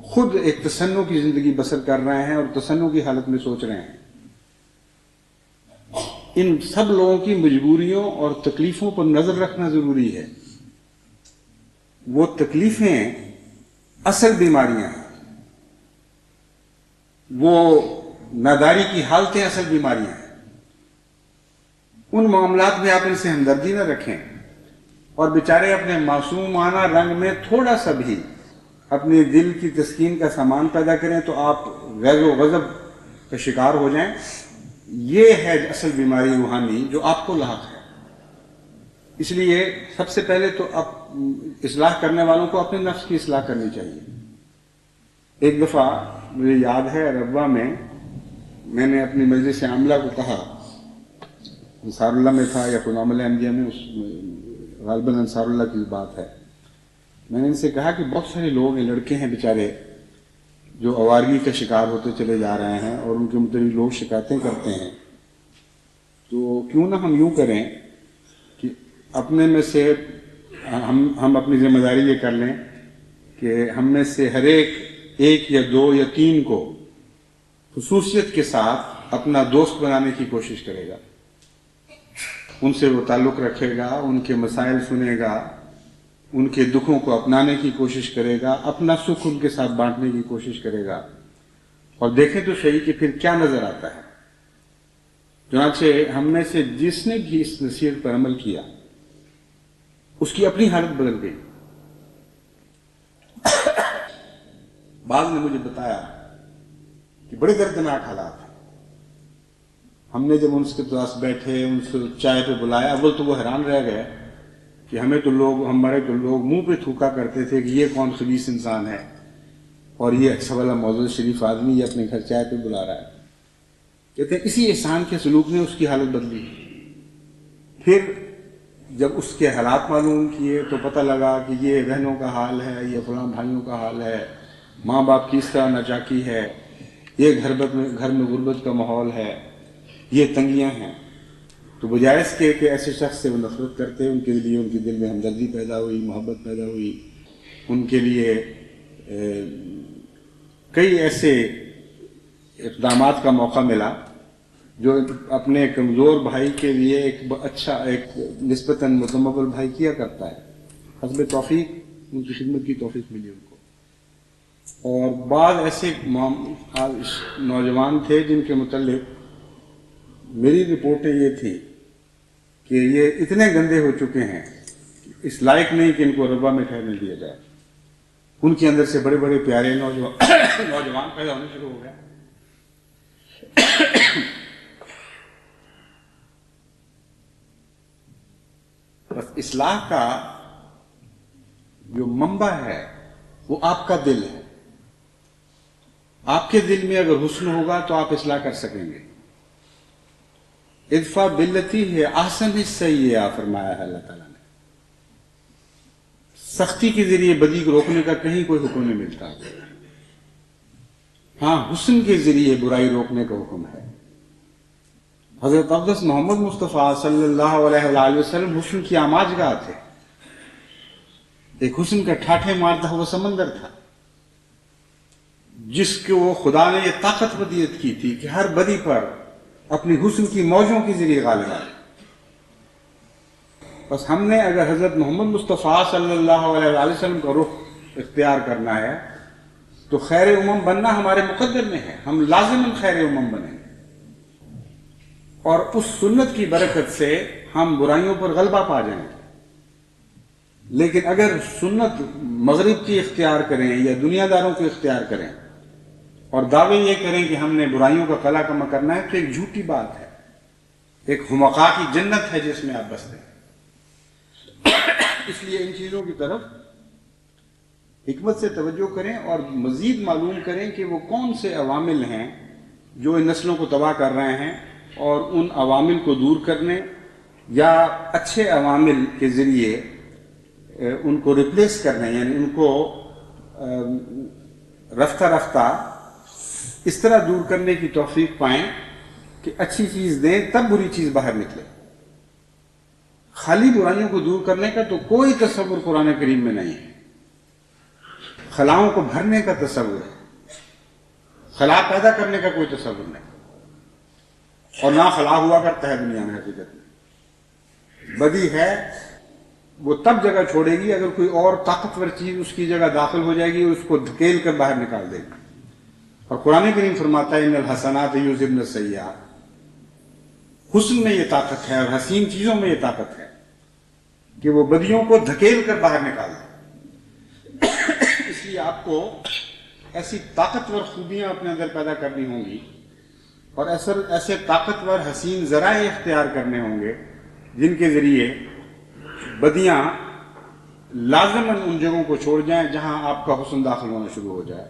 خود ایک تصنع کی زندگی بسر کر رہے ہیں اور تصنع کی حالت میں سوچ رہے ہیں. ان سب لوگوں کی مجبوریوں اور تکلیفوں پر نظر رکھنا ضروری ہے. وہ تکلیفیں اصل بیماریاں ہیں، وہ ناداری کی حالتیں اصل بیماریاں ہیں. ان معاملات میں آپ ان سے ہمدردی نہ رکھیں اور بیچارے اپنے معصومانہ رنگ میں تھوڑا سا بھی اپنے دل کی تسکین کا سامان پیدا کریں تو آپ غیظ و غضب کا شکار ہو جائیں. یہ ہے اصل بیماری روحانی جو آپ کو لاحق ہے. اس لیے سب سے پہلے تو اصلاح کرنے والوں کو اپنے نفس کی اصلاح کرنی چاہیے. ایک دفعہ مجھے یاد ہے ربوہ میں نے اپنی مجلس عاملہ کو کہا، انصار اللہ میں تھا یا غلام احمدیہ میں، غالباً انصار اللہ کی بات ہے. میں نے ان سے کہا کہ بہت سارے لوگ ہیں، لڑکے ہیں بیچارے، جو آوارگی کا شکار ہوتے چلے جا رہے ہیں اور ان کے متعلق لوگ شکایتیں کرتے ہیں. تو کیوں نہ ہم یوں کریں کہ اپنے میں سے ہم اپنی ذمہ داری یہ کر لیں کہ ہم میں سے ہر ایک یا دو یا تین کو خصوصیت کے ساتھ اپنا دوست بنانے کی کوشش کرے گا، ان سے وہ تعلق رکھے گا، ان کے مسائل سنے گا، ان کے دکھوں کو اپنانے کی کوشش کرے گا، اپنا سکھ ان کے ساتھ بانٹنے کی کوشش کرے گا، اور دیکھیں تو صحیح کہ پھر کیا نظر آتا ہے۔ چنانچہ ہم میں سے جس نے بھی اس نصیحت پر عمل کیا اس کی اپنی حالت بدل گئی۔ بعض نے مجھے بتایا کہ بڑے دردناک حالات ہیں۔ ہم نے جب ان کے پاس بیٹھے، ان سے چائے پہ بلایا، اول تو وہ حیران رہ گئے کہ ہمارے تو لوگ منہ پہ تھوکا کرتے تھے کہ یہ کون خبیث انسان ہے، اور یہ اچھا والا معزز شریف آدمی یہ اپنے گھر چائے پہ بلا رہا ہے۔ کہتے ہیں اسی احسان کے سلوک نے اس کی حالت بدلی۔ پھر جب اس کے حالات معلوم کیے تو پتہ لگا کہ یہ بہنوں کا حال ہے، یہ فلاں بھائیوں کا حال ہے، ماں باپ کی اس طرح ناچاکی ہے، یہ گھر میں غربت کا ماحول ہے، یہ تنگیاں ہیں۔ تو بجائے اس کے کہ ایسے شخص سے وہ نفرت کرتے، ان کے لیے ان کے دل میں ہمدردی پیدا ہوئی، محبت پیدا ہوئی، ان کے لیے کئی ایسے اقدامات کا موقع ملا جو اپنے کمزور بھائی کے لیے ایک نسبتاً متمول بھائی کیا کرتا ہے۔ حسب توفیق ان کی خدمت کی توفیق ملی ان کو۔ اور بعض ایسے نوجوان تھے جن کے متعلق میری رپورٹیں یہ تھی کہ یہ اتنے گندے ہو چکے ہیں اس لائق نہیں کہ ان کو ربا میں ٹھہرنے دیا جائے۔ ان کے اندر سے بڑے بڑے پیارے نوجوان پیدا ہونے شروع ہو گئے۔ بس اصلاح کا جو منبع ہے وہ آپ کا دل ہے۔ آپ کے دل میں اگر حسن ہوگا تو آپ اصلاح کر سکیں گے۔ ادفع باللتی ہے احسن السیئہ فرمایا ہے اللہ تعالیٰ نے۔ سختی کے ذریعے بدی کو روکنے کا کہیں کوئی حکم نہیں ملتا، ہاں حسن کے ذریعے برائی روکنے کا حکم ہے۔ حضرت اقدس محمد مصطفیٰ صلی اللہ علیہ وآلہ وسلم حسن کی آماج گاہ تھے۔ ایک حسن کا ٹھاٹھے مارتا ہوا سمندر تھا جس کو خدا نے یہ طاقت ودیت کی تھی کہ ہر بدی پر اپنی حسن کی موجوں کے ذریعے غالب آئے۔ بس ہم نے اگر حضرت محمد مصطفیٰ صلی اللہ علیہ وآلہ وسلم کا رخ اختیار کرنا ہے تو خیر امم بننا ہمارے مقدر میں ہے، ہم لازماً خیر امم بنیں، اور اس سنت کی برکت سے ہم برائیوں پر غلبہ پا جائیں گے۔ لیکن اگر سنت مغرب کی اختیار کریں یا دنیا داروں کو اختیار کریں اور دعوے یہ کریں کہ ہم نے برائیوں کا قلع کما کرنا ہے تو ایک جھوٹی بات ہے، ایک حمقاء کی جنت ہے جس میں آپ بستے ہیں۔ اس لیے ان چیزوں کی طرف حکمت سے توجہ کریں اور مزید معلوم کریں کہ وہ کون سے عوامل ہیں جو ان نسلوں کو تباہ کر رہے ہیں، اور ان عوامل کو دور کرنے یا اچھے عوامل کے ذریعے ان کو ریپلیس کرنے، یعنی ان کو رفتہ رفتہ اس طرح دور کرنے کی توفیق پائیں کہ اچھی چیز دیں تب بری چیز باہر نکلے۔ خالی برائیوں کو دور کرنے کا تو کوئی تصور قرآن کریم میں نہیں ہے۔ خلاؤں کو بھرنے کا تصور ہے، خلا پیدا کرنے کا کوئی تصور نہیں، اور نہ خلا ہوا کرتا ہے دنیا میں۔ حقیقت میں بدی ہے وہ تب جگہ چھوڑے گی اگر کوئی اور طاقتور چیز اس کی جگہ داخل ہو جائے گی اور اس کو دھکیل کر باہر نکال دے گی۔ اور قرآن کریم فرماتا ہے ان الحسنات یذہبن السیئات، حسن میں یہ طاقت ہے اور حسین چیزوں میں یہ طاقت ہے کہ وہ بدیوں کو دھکیل کر باہر نکال دے۔ اس لیے آپ کو ایسی طاقتور خوبیاں اپنے اندر پیدا کرنی ہوں گی اور ایسے طاقتور حسین ذرائع اختیار کرنے ہوں گے جن کے ذریعے بدیاں لازماً ان جگہوں کو چھوڑ جائیں جہاں آپ کا حسن داخل ہونا شروع ہو جائے۔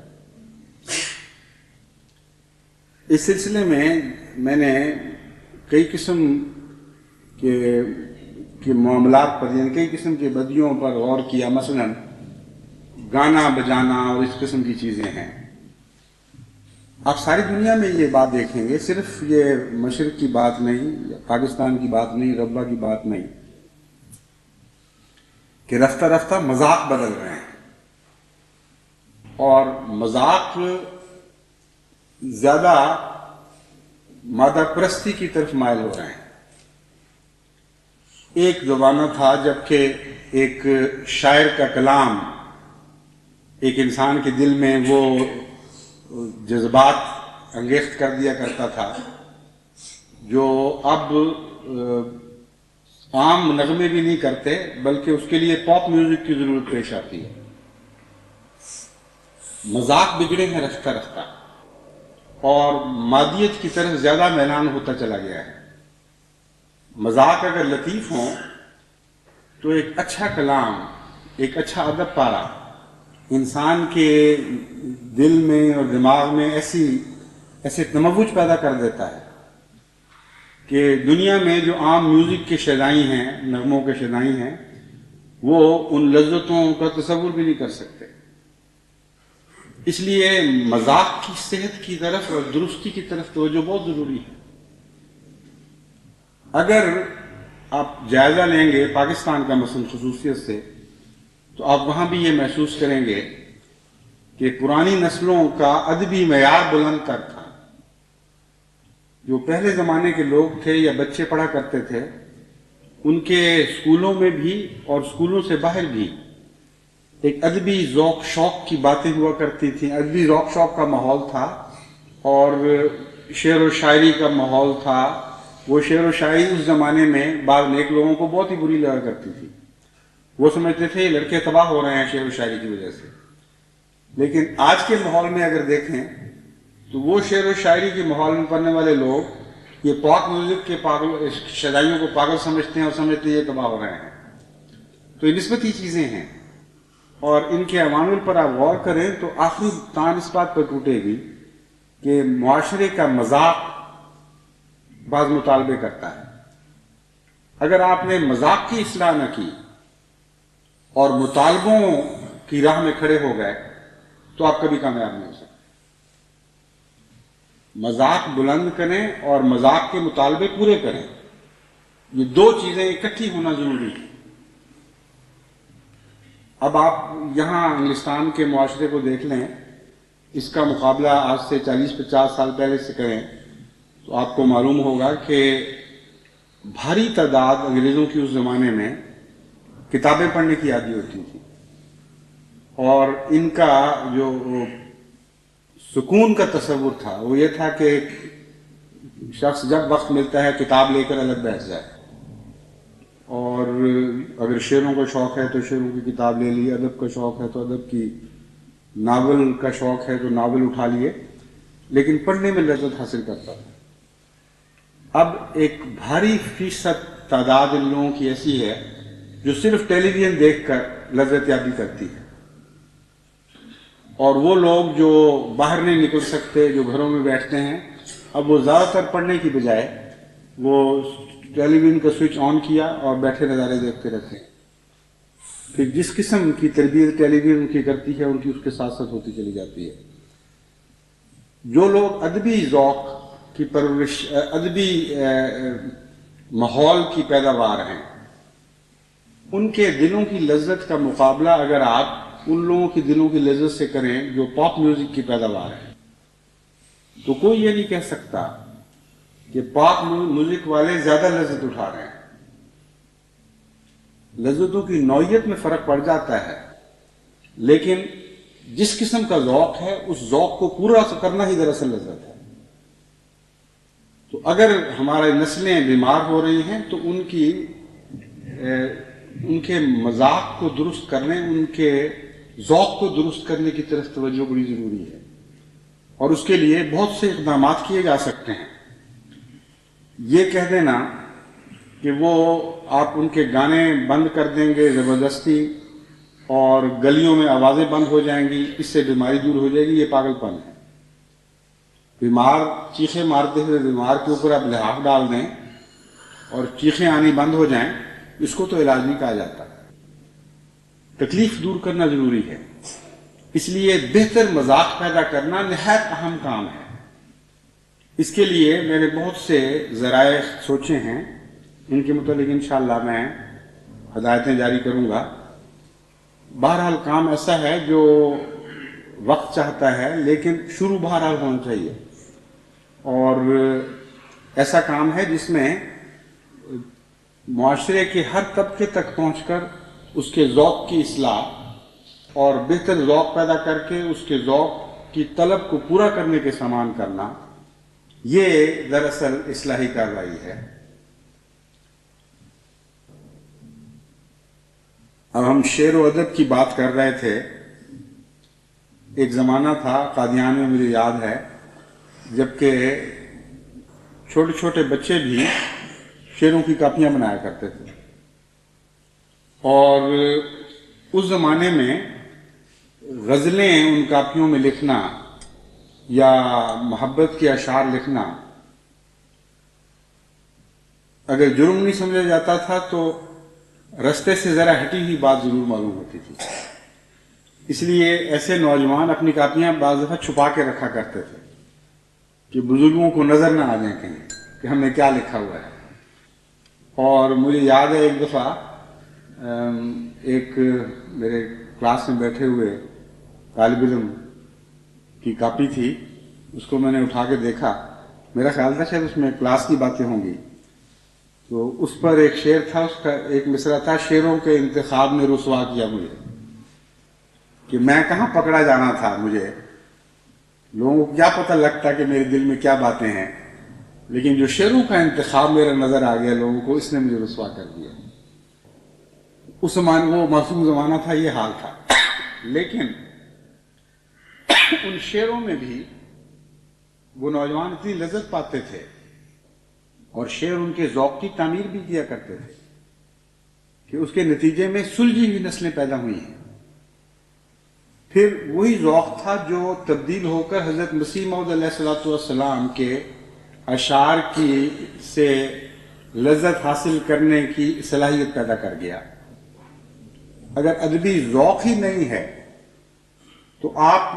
اس سلسلے میں نے کئی قسم کے معاملات پر، یعنی کئی قسم کی بدیوں پر غور کیا۔ مثلاً گانا بجانا اور اس قسم کی چیزیں ہیں۔ آپ ساری دنیا میں یہ بات دیکھیں گے، صرف یہ مشرق کی بات نہیں، پاکستان کی بات نہیں، ربا کی بات نہیں، کہ رفتہ رفتہ مذاق بدل رہے ہیں اور مذاق زیادہ مادہ پرستی کی طرف مائل ہو رہے ہیں۔ ایک زمانہ تھا جب کہ ایک شاعر کا کلام ایک انسان کے دل میں وہ جذبات انگیخت کر دیا کرتا تھا جو اب عام نغمے بھی نہیں کرتے، بلکہ اس کے لیے پاپ میوزک کی ضرورت پیش آتی ہے۔ مذاق بگڑے ہیں رفتہ رفتہ، اور مادیت کی طرف زیادہ میلان ہوتا چلا گیا ہے۔ مذاق اگر لطیف ہوں تو ایک اچھا کلام، ایک اچھا ادب پارا انسان کے دل میں اور دماغ میں ایسے تموج پیدا کر دیتا ہے کہ دنیا میں جو عام میوزک کے شیدائی ہیں، نغموں کے شیدائی ہیں، وہ ان لذتوں کا تصور بھی نہیں کر سکتے۔ اس لیے مذاق کی صحت کی طرف اور درستی کی طرف توجہ بہت ضروری ہے۔ اگر آپ جائزہ لیں گے پاکستان کا مثلا خصوصیت سے، تو آپ وہاں بھی یہ محسوس کریں گے کہ پرانی نسلوں کا ادبی معیار بلند تر تھا۔ جو پہلے زمانے کے لوگ تھے یا بچے پڑھا کرتے تھے، ان کے اسکولوں میں بھی اور اسکولوں سے باہر بھی ایک ادبی ذوق شوق کی باتیں ہوا کرتی تھیں، ادبی ذوق شوق کا ماحول تھا، اور شعر و شاعری کا ماحول تھا۔ وہ شعر و شاعری اس زمانے میں بعض نیک لوگوں کو بہت ہی بری لگا کرتی تھی۔ وہ سمجھتے تھے یہ لڑکے تباہ ہو رہے ہیں شعر و شاعری کی وجہ سے۔ لیکن آج کے ماحول میں اگر دیکھیں تو وہ شعر و شاعری کے ماحول میں پڑھنے والے لوگ یہ پاپ میوزک کے پاگل شیدائیوں کو پاگل سمجھتے ہیں اور سمجھتے ہیں یہ تباہ ہو رہے ہیں۔ تو یہ نسبتی چیزیں ہیں، اور ان کے عوامل پر آپ غور کریں تو آخری تان اس بات پر ٹوٹے گی کہ معاشرے کا مذاق بعض مطالبے کرتا ہے۔ اگر آپ نے مذاق کی اصلاح نہ کی اور مطالبوں کی راہ میں کھڑے ہو گئے تو آپ کبھی کامیاب نہیں ہو سکتے۔ مذاق بلند کریں اور مذاق کے مطالبے پورے کریں، یہ دو چیزیں اکٹھی ہونا ضروری ہے۔ اب آپ یہاں انگلستان کے معاشرے کو دیکھ لیں، اس کا مقابلہ آج سے 40-50 سال پہلے سے کریں تو آپ کو معلوم ہوگا کہ بھاری تعداد انگریزوں کی اس زمانے میں کتابیں پڑھنے کی عادی ہوتی تھی، اور ان کا جو سکون کا تصور تھا وہ یہ تھا کہ شخص جب وقت ملتا ہے کتاب لے کر الگ بیٹھ جائے، اور اگر شعروں کا شوق ہے تو شعروں کی کتاب لے لی، ادب کا شوق ہے تو ادب کی، ناول کا شوق ہے تو ناول اٹھا لیے، لیکن پڑھنے میں لذت حاصل کرتا تھا۔ اب ایک بھاری فیصد تعداد ان لوگوں کی ایسی ہے جو صرف ٹیلی ویژن دیکھ کر لذت یابی کرتی ہے، اور وہ لوگ جو باہر نہیں نکل سکتے، جو گھروں میں بیٹھتے ہیں، اب وہ زیادہ تر پڑھنے کی بجائے وہ ٹیلی ویژن کا سوئچ آن کیا اور بیٹھے نظارے دیکھتے رہتے ہیں۔ پھر جس قسم کی تربیت ٹیلی ویژن کی کرتی ہے ان کی اس کے ساتھ ساتھ ہوتی چلی جاتی ہے۔ جو لوگ ادبی ذوق کی پرورش، ادبی ماحول کی پیداوار ہیں، ان کے دلوں کی لذت کا مقابلہ اگر آپ ان لوگوں کی دلوں کی لذت سے کریں جو پاپ میوزک کی پیداوار ہے، تو کوئی یہ نہیں کہہ سکتا کہ پاپ میوزک والے زیادہ لذت اٹھا رہے ہیں۔ لذتوں کی نوعیت میں فرق پڑ جاتا ہے، لیکن جس قسم کا ذوق ہے اس ذوق کو پورا کرنا ہی دراصل لذت ہے۔ تو اگر ہماری نسلیں بیمار ہو رہی ہیں تو ان کے مذاق کو درست کرنے، ان کے ذوق کو درست کرنے کی طرف توجہ بڑی ضروری ہے، اور اس کے لیے بہت سے اقدامات کیے جا سکتے ہیں۔ یہ کہہ دینا کہ وہ آپ ان کے گانے بند کر دیں گے زبردستی اور گلیوں میں آوازیں بند ہو جائیں گی، اس سے بیماری دور ہو جائے گی، یہ پاگل پن ہے۔ بیمار چیخیں مارتے ہوئے بیمار کے اوپر آپ لحاف ڈال دیں اور چیخیں آنی بند ہو جائیں، اس کو تو علاج نہیں کہا جاتا۔ تکلیف دور کرنا ضروری ہے، اس لیے بہتر مذاق پیدا کرنا نہایت اہم کام ہے۔ اس کے لیے میں نے بہت سے ذرائع سوچے ہیں، ان کے متعلق انشاءاللہ میں ہدایتیں جاری کروں گا۔ بہرحال کام ایسا ہے جو وقت چاہتا ہے، لیکن شروع بہرحال ہونا چاہیے، اور ایسا کام ہے جس میں معاشرے کے ہر طبقے تک پہنچ کر اس کے ذوق کی اصلاح اور بہتر ذوق پیدا کر کے اس کے ذوق کی طلب کو پورا کرنے کے سامان کرنا، یہ دراصل اصلاحی کارروائی ہے۔ اب ہم شعر و ادب کی بات کر رہے تھے۔ ایک زمانہ تھا قادیان میں، مجھے یاد ہے، جبکہ چھوٹے چھوٹے بچے بھی شعروں کی کاپیاں بنایا کرتے تھے، اور اس زمانے میں غزلیں ان کاپیوں میں لکھنا یا محبت کے اشعار لکھنا اگر جرم نہیں سمجھا جاتا تھا تو رستے سے ذرا ہٹی ہوئی بات ضرور معلوم ہوتی تھی۔ اس لیے ایسے نوجوان اپنی کاپیاں بعض دفعہ چھپا کے رکھا کرتے تھے کہ بزرگوں کو نظر نہ آ جائیں کہیں کہ ہم نے کیا لکھا ہوا ہے۔ اور مجھے یاد ہے ایک دفعہ ایک میرے کلاس میں بیٹھے ہوئے طالب علم کی کاپی تھی، اس کو میں نے اٹھا کے دیکھا، میرا خیال تھا شاید اس میں کلاس کی باتیں ہوں گی، تو اس پر ایک شعر تھا، اس کا ایک مصرع تھا، شعروں کے انتخاب نے رسوا کیا مجھے، کہ میں کہاں پکڑا جانا تھا، مجھے لوگوں کو کیا پتہ لگتا کہ میرے دل میں کیا باتیں ہیں، لیکن جو شعروں کا انتخاب میرا نظر آ گیا لوگوں کو، اس نے مجھے رسوا کر دیا۔ اس زمانے وہ معصوم زمانہ تھا، یہ حال تھا، لیکن ان شعروں میں بھی وہ نوجوان اتنی لذت پاتے تھے اور شعر ان کے ذوق کی تعمیر بھی کیا کرتے تھے کہ اس کے نتیجے میں سلجھی ہوئی نسلیں پیدا ہوئی ہیں۔ پھر وہی ذوق تھا جو تبدیل ہو کر حضرت مسیح موعود علیہ السلام کے اشعار کی سے لذت حاصل کرنے کی صلاحیت پیدا کر گیا۔ اگر ادبی ذوق ہی نہیں ہے تو آپ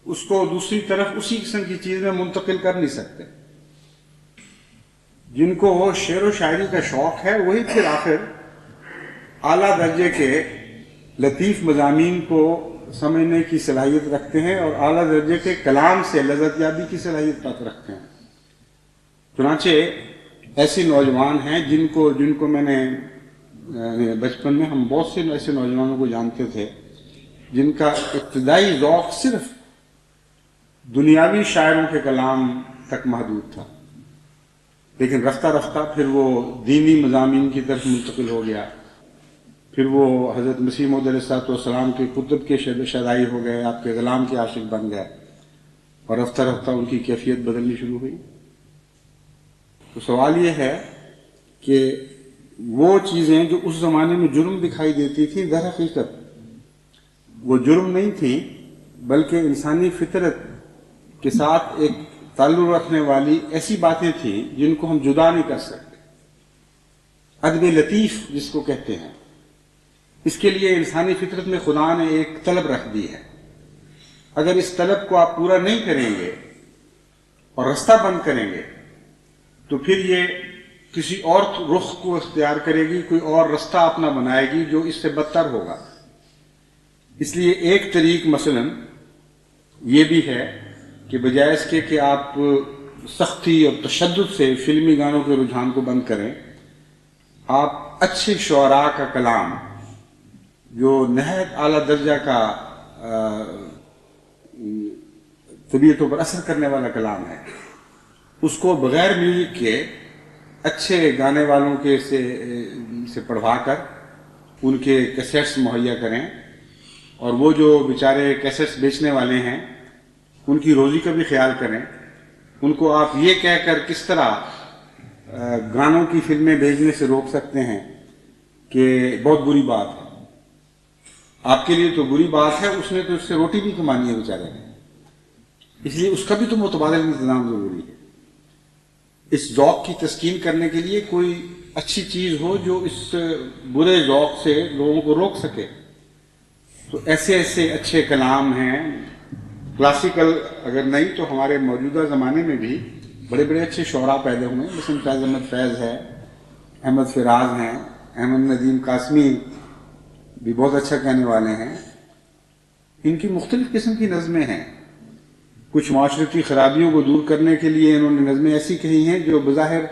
اس کو دوسری طرف اسی قسم کی چیز میں منتقل کر نہیں سکتے۔ جن کو شعر و شاعری کا شوق ہے وہی پھر آخر اعلیٰ درجے کے لطیف مضامین کو سمجھنے کی صلاحیت رکھتے ہیں اور اعلیٰ درجے کے کلام سے لذت یابی کی صلاحیت رکھتے ہیں۔ چنانچہ ایسے نوجوان ہیں جن کو میں نے بچپن میں ہم بہت سے ایسے نوجوانوں کو جانتے تھے جن کا ابتدائی ذوق صرف دنیاوی شاعروں کے کلام تک محدود تھا، لیکن رفتہ رفتہ پھر وہ دینی مضامین کی طرف منتقل ہو گیا، پھر وہ حضرت مسیح موعود علیہ السلام کے کتب کے شیدائی ہو گئے، آپ کے غلام کے عاشق بن گئے، اور رفتہ رفتہ ان کی کیفیت بدلنی شروع ہوئی۔ تو سوال یہ ہے کہ وہ چیزیں جو اس زمانے میں جرم دکھائی دیتی تھیں، در حقیقت وہ جرم نہیں تھیں، بلکہ انسانی فطرت کے ساتھ ایک تعلق رکھنے والی ایسی باتیں تھیں جن کو ہم جدا نہیں کر سکتے۔ ادب لطیف جس کو کہتے ہیں، اس کے لیے انسانی فطرت میں خدا نے ایک طلب رکھ دی ہے۔ اگر اس طلب کو آپ پورا نہیں کریں گے اور رستہ بند کریں گے تو پھر یہ کسی اور رخ کو اختیار کرے گی، کوئی اور رستہ اپنا بنائے گی جو اس سے بدتر ہوگا۔ اس لیے ایک طریق مثلا یہ بھی ہے کہ بجائے اس کے کہ آپ سختی اور تشدد سے فلمی گانوں کے رجحان کو بند کریں، آپ اچھے شعراء کا کلام جو نہایت اعلیٰ درجہ کا طبیعتوں پر اثر کرنے والا کلام ہے، اس کو بغیر میوزک کے اچھے گانے والوں کے سے پڑھوا کر ان کے کیسٹس مہیا کریں، اور وہ جو بیچارے کیسٹس بیچنے والے ہیں ان کی روزی کا بھی خیال کریں۔ ان کو آپ یہ کہہ کر کس طرح گانوں کی فلمیں بھیجنے سے روک سکتے ہیں کہ بہت بری بات ہے، آپ کے لیے تو بری بات ہے، اس نے تو اس سے روٹی بھی کمانی ہے بیچارے نے، اس لیے اس کا بھی تو متبادل انتظام ضروری ہے۔ اس ذوق کی تسکین کرنے کے لیے کوئی اچھی چیز ہو جو اس برے ذوق سے لوگوں کو روک سکے، تو ایسے اچھے کلام ہیں کلاسیکل، اگر نہیں تو ہمارے موجودہ زمانے میں بھی بڑے بڑے اچھے شعراء پیدا ہوئے ہیں، مثلا فیض احمد فیض ہے، احمد فراز ہیں، احمد ندیم قاسمی بھی بہت اچھا کہنے والے ہیں۔ ان کی مختلف قسم کی نظمیں ہیں، کچھ معاشرتی خرابیوں کو دور کرنے کے لیے انہوں نے نظمیں ایسی کہی ہیں جو بظاہر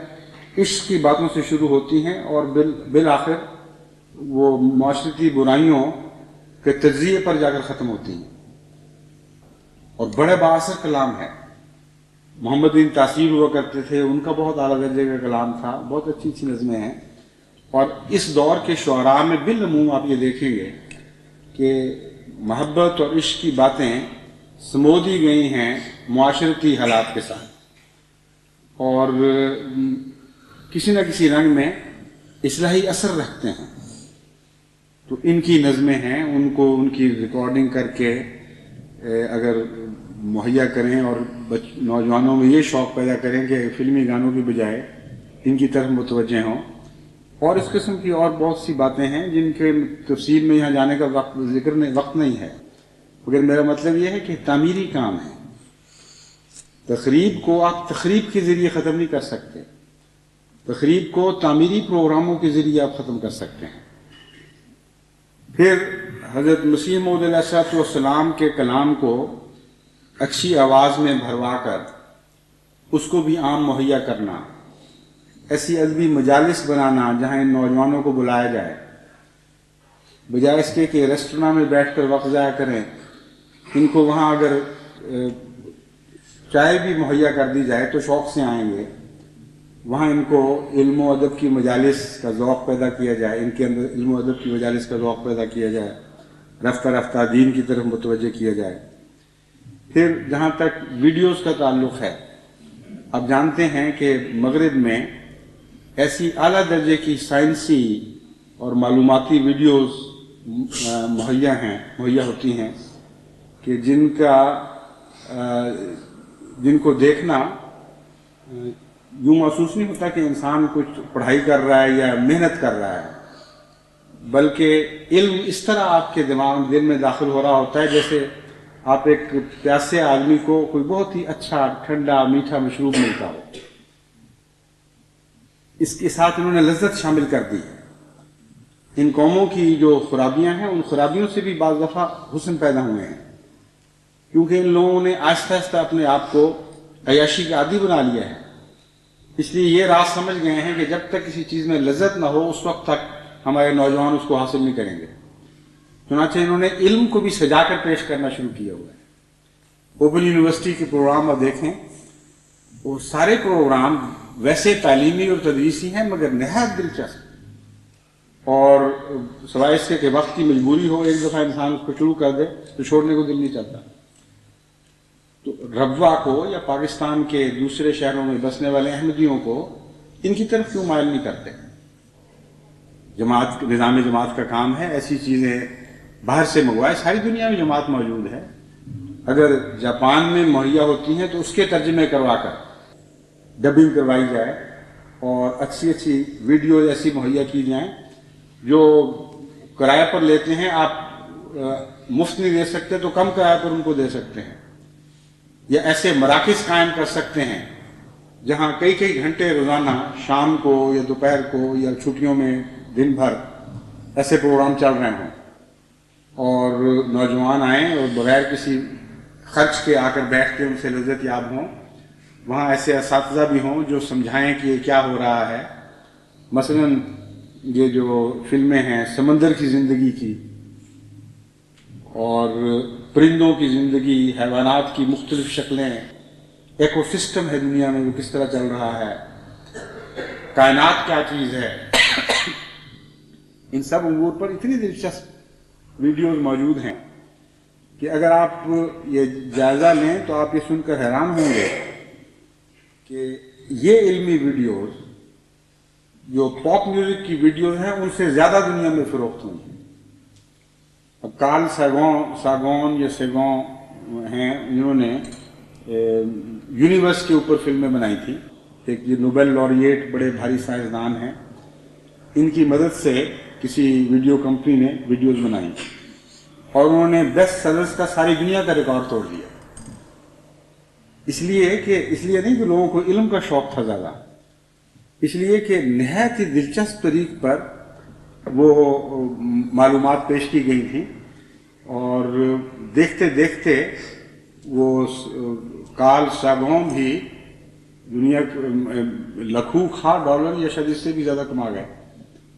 عشق کی باتوں سے شروع ہوتی ہیں اور بالآخر وہ معاشرتی برائیوں کے تجزیے پر جا کر ختم ہوتی ہیں، اور بڑے بااثر کلام ہے۔ محمد بن تاثیر ہوا کرتے تھے، ان کا بہت اعلیٰ درجے کا کلام تھا، بہت اچھی اچھی نظمیں ہیں۔ اور اس دور کے شعراء میں بالعموم آپ یہ دیکھیں گے کہ محبت اور عشق کی باتیں سمودی گئی ہیں معاشرتی حالات کے ساتھ، اور کسی نہ کسی رنگ میں اصلاحی اثر رکھتے ہیں۔ تو ان کی نظمیں ہیں، ان کو ان کی ریکارڈنگ کر کے اگر مہیا کریں اور نوجوانوں میں یہ شوق پیدا کریں کہ فلمی گانوں کی بجائے ان کی طرف متوجہ ہوں۔ اور اس قسم کی اور بہت سی باتیں ہیں جن کے تفصیل میں یہاں جانے کا وقت نہیں ہے، مگر میرا مطلب یہ ہے کہ تعمیری کام ہے۔ تقریب کو آپ تقریب کے ذریعے ختم نہیں کر سکتے، تقریب کو تعمیری پروگراموں کے ذریعے آپ ختم کر سکتے ہیں۔ پھر حضرت مسیح موعود علیہ السلام کے کلام کو اچھی آواز میں بھروا کر اس کو بھی عام مہیا کرنا، ایسی ادبی مجالس بنانا جہاں ان نوجوانوں کو بلایا جائے، بجائے اس کے کہ ریسٹوراں میں بیٹھ کر وقت ضائع کریں، ان کو وہاں اگر چائے بھی مہیا کر دی جائے تو شوق سے آئیں گے۔ وہاں ان کو علم و ادب کی مجالس کا ذوق پیدا کیا جائے، ان کے اندر علم و ادب کی مجالس کا ذوق پیدا کیا جائے، رفتہ رفتہ دین کی طرف متوجہ کیا جائے۔ پھر جہاں تک ویڈیوز کا تعلق ہے، آپ جانتے ہیں کہ مغرب میں ایسی اعلیٰ درجے کی سائنسی اور معلوماتی ویڈیوز مہیا ہوتی ہیں کہ جن کو دیکھنا یوں محسوس نہیں ہوتا کہ انسان کچھ پڑھائی کر رہا ہے یا محنت کر رہا ہے، بلکہ علم اس طرح آپ کے دل میں داخل ہو رہا ہوتا ہے جیسے آپ ایک پیاسے آدمی کو کوئی بہت ہی اچھا ٹھنڈا میٹھا مشروب ملتا ہو۔ اس کے ساتھ انہوں نے لذت شامل کر دی۔ ان قوموں کی جو خرابیاں ہیں، ان خرابیوں سے بھی بعض دفعہ حسن پیدا ہوئے ہیں، کیونکہ ان لوگوں نے آہستہ آہستہ اپنے آپ کو عیاشی کا عادی بنا لیا ہے۔ اس لیے یہ راز سمجھ گئے ہیں کہ جب تک کسی چیز میں لذت نہ ہو اس وقت تک ہمارے نوجوان اس کو حاصل نہیں کریں گے۔ چنانچہ انہوں نے علم کو بھی سجا کر پیش کرنا شروع کیا ہوا ہے۔ اوپن یونیورسٹی کے پروگرام آپ دیکھیں، وہ سارے پروگرام ویسے تعلیمی اور تدریسی ہیں مگر نہایت دلچسپ، اور سوائے اس کے کہ وقت کی مجبوری ہو، ایک دفعہ انسان اس کو شروع کر دے تو چھوڑنے کو دل نہیں چاہتا۔ تو ربوہ کو یا پاکستان کے دوسرے شہروں میں بسنے والے احمدیوں کو ان کی طرف کیوں مائل نہیں کرتے؟ نظام جماعت کا کام ہے ایسی چیزیں باہر سے منگوائے۔ ساری دنیا میں جماعت موجود ہے، اگر جاپان میں مہیا ہوتی ہیں تو اس کے ترجمے کروا کر ڈبنگ کروائی جائے اور اچھی اچھی ویڈیوز ایسی مہیا کی جائیں جو کرایہ پر لیتے ہیں، آپ مفت نہیں دے سکتے تو کم کرایہ پر ان کو دے سکتے ہیں، یا ایسے مراکز قائم کر سکتے ہیں جہاں کئی کئی گھنٹے روزانہ شام کو یا دوپہر کو یا چھٹیوں میں دن بھر ایسے پروگرام چل رہے ہوں، اور نوجوان آئیں اور بغیر کسی خرچ کے آ کر بیٹھ کے ان سے لذت یاب ہوں۔ وہاں ایسے اساتذہ بھی ہوں جو سمجھائیں کہ یہ کیا ہو رہا ہے۔ مثلا یہ جو فلمیں ہیں سمندر کی زندگی کی اور پرندوں کی زندگی، حیوانات کی مختلف شکلیں، ایکو سسٹم ہے دنیا میں وہ کس طرح چل رہا ہے، کائنات کیا چیز ہے، ان سب امور پر اتنی دلچسپ ویڈیوز موجود ہیں کہ اگر آپ یہ جائزہ لیں تو آپ یہ سن کر حیران ہوں گے کہ یہ علمی ویڈیوز جو پاپ میوزک کی ویڈیوز ہیں ان سے زیادہ دنیا میں فروخت ہوئی ہیں۔ اب کارل ساگون یا سیگون ہیں، انہوں نے یونیورس کے اوپر فلمیں بنائی تھی، ایک یہ نوبل laureate بڑے بھاری سائنسدان ہیں، ان کی مدد سے کسی ویڈیو کمپنی نے ویڈیوز بنائی اور انہوں نے بیسٹ سیلرز کا ساری دنیا کا ریکارڈ توڑ دیا۔ اس لیے نہیں کہ لوگوں کو علم کا شوق تھا زیادہ، اس لیے کہ نہایت ہی دلچسپ طریق پر وہ معلومات پیش کی گئی تھیں، اور دیکھتے دیکھتے وہ کارل ساگون بھی دنیا لاکھوں خواہ ڈالر یا شاید اس سے بھی زیادہ کما گئے،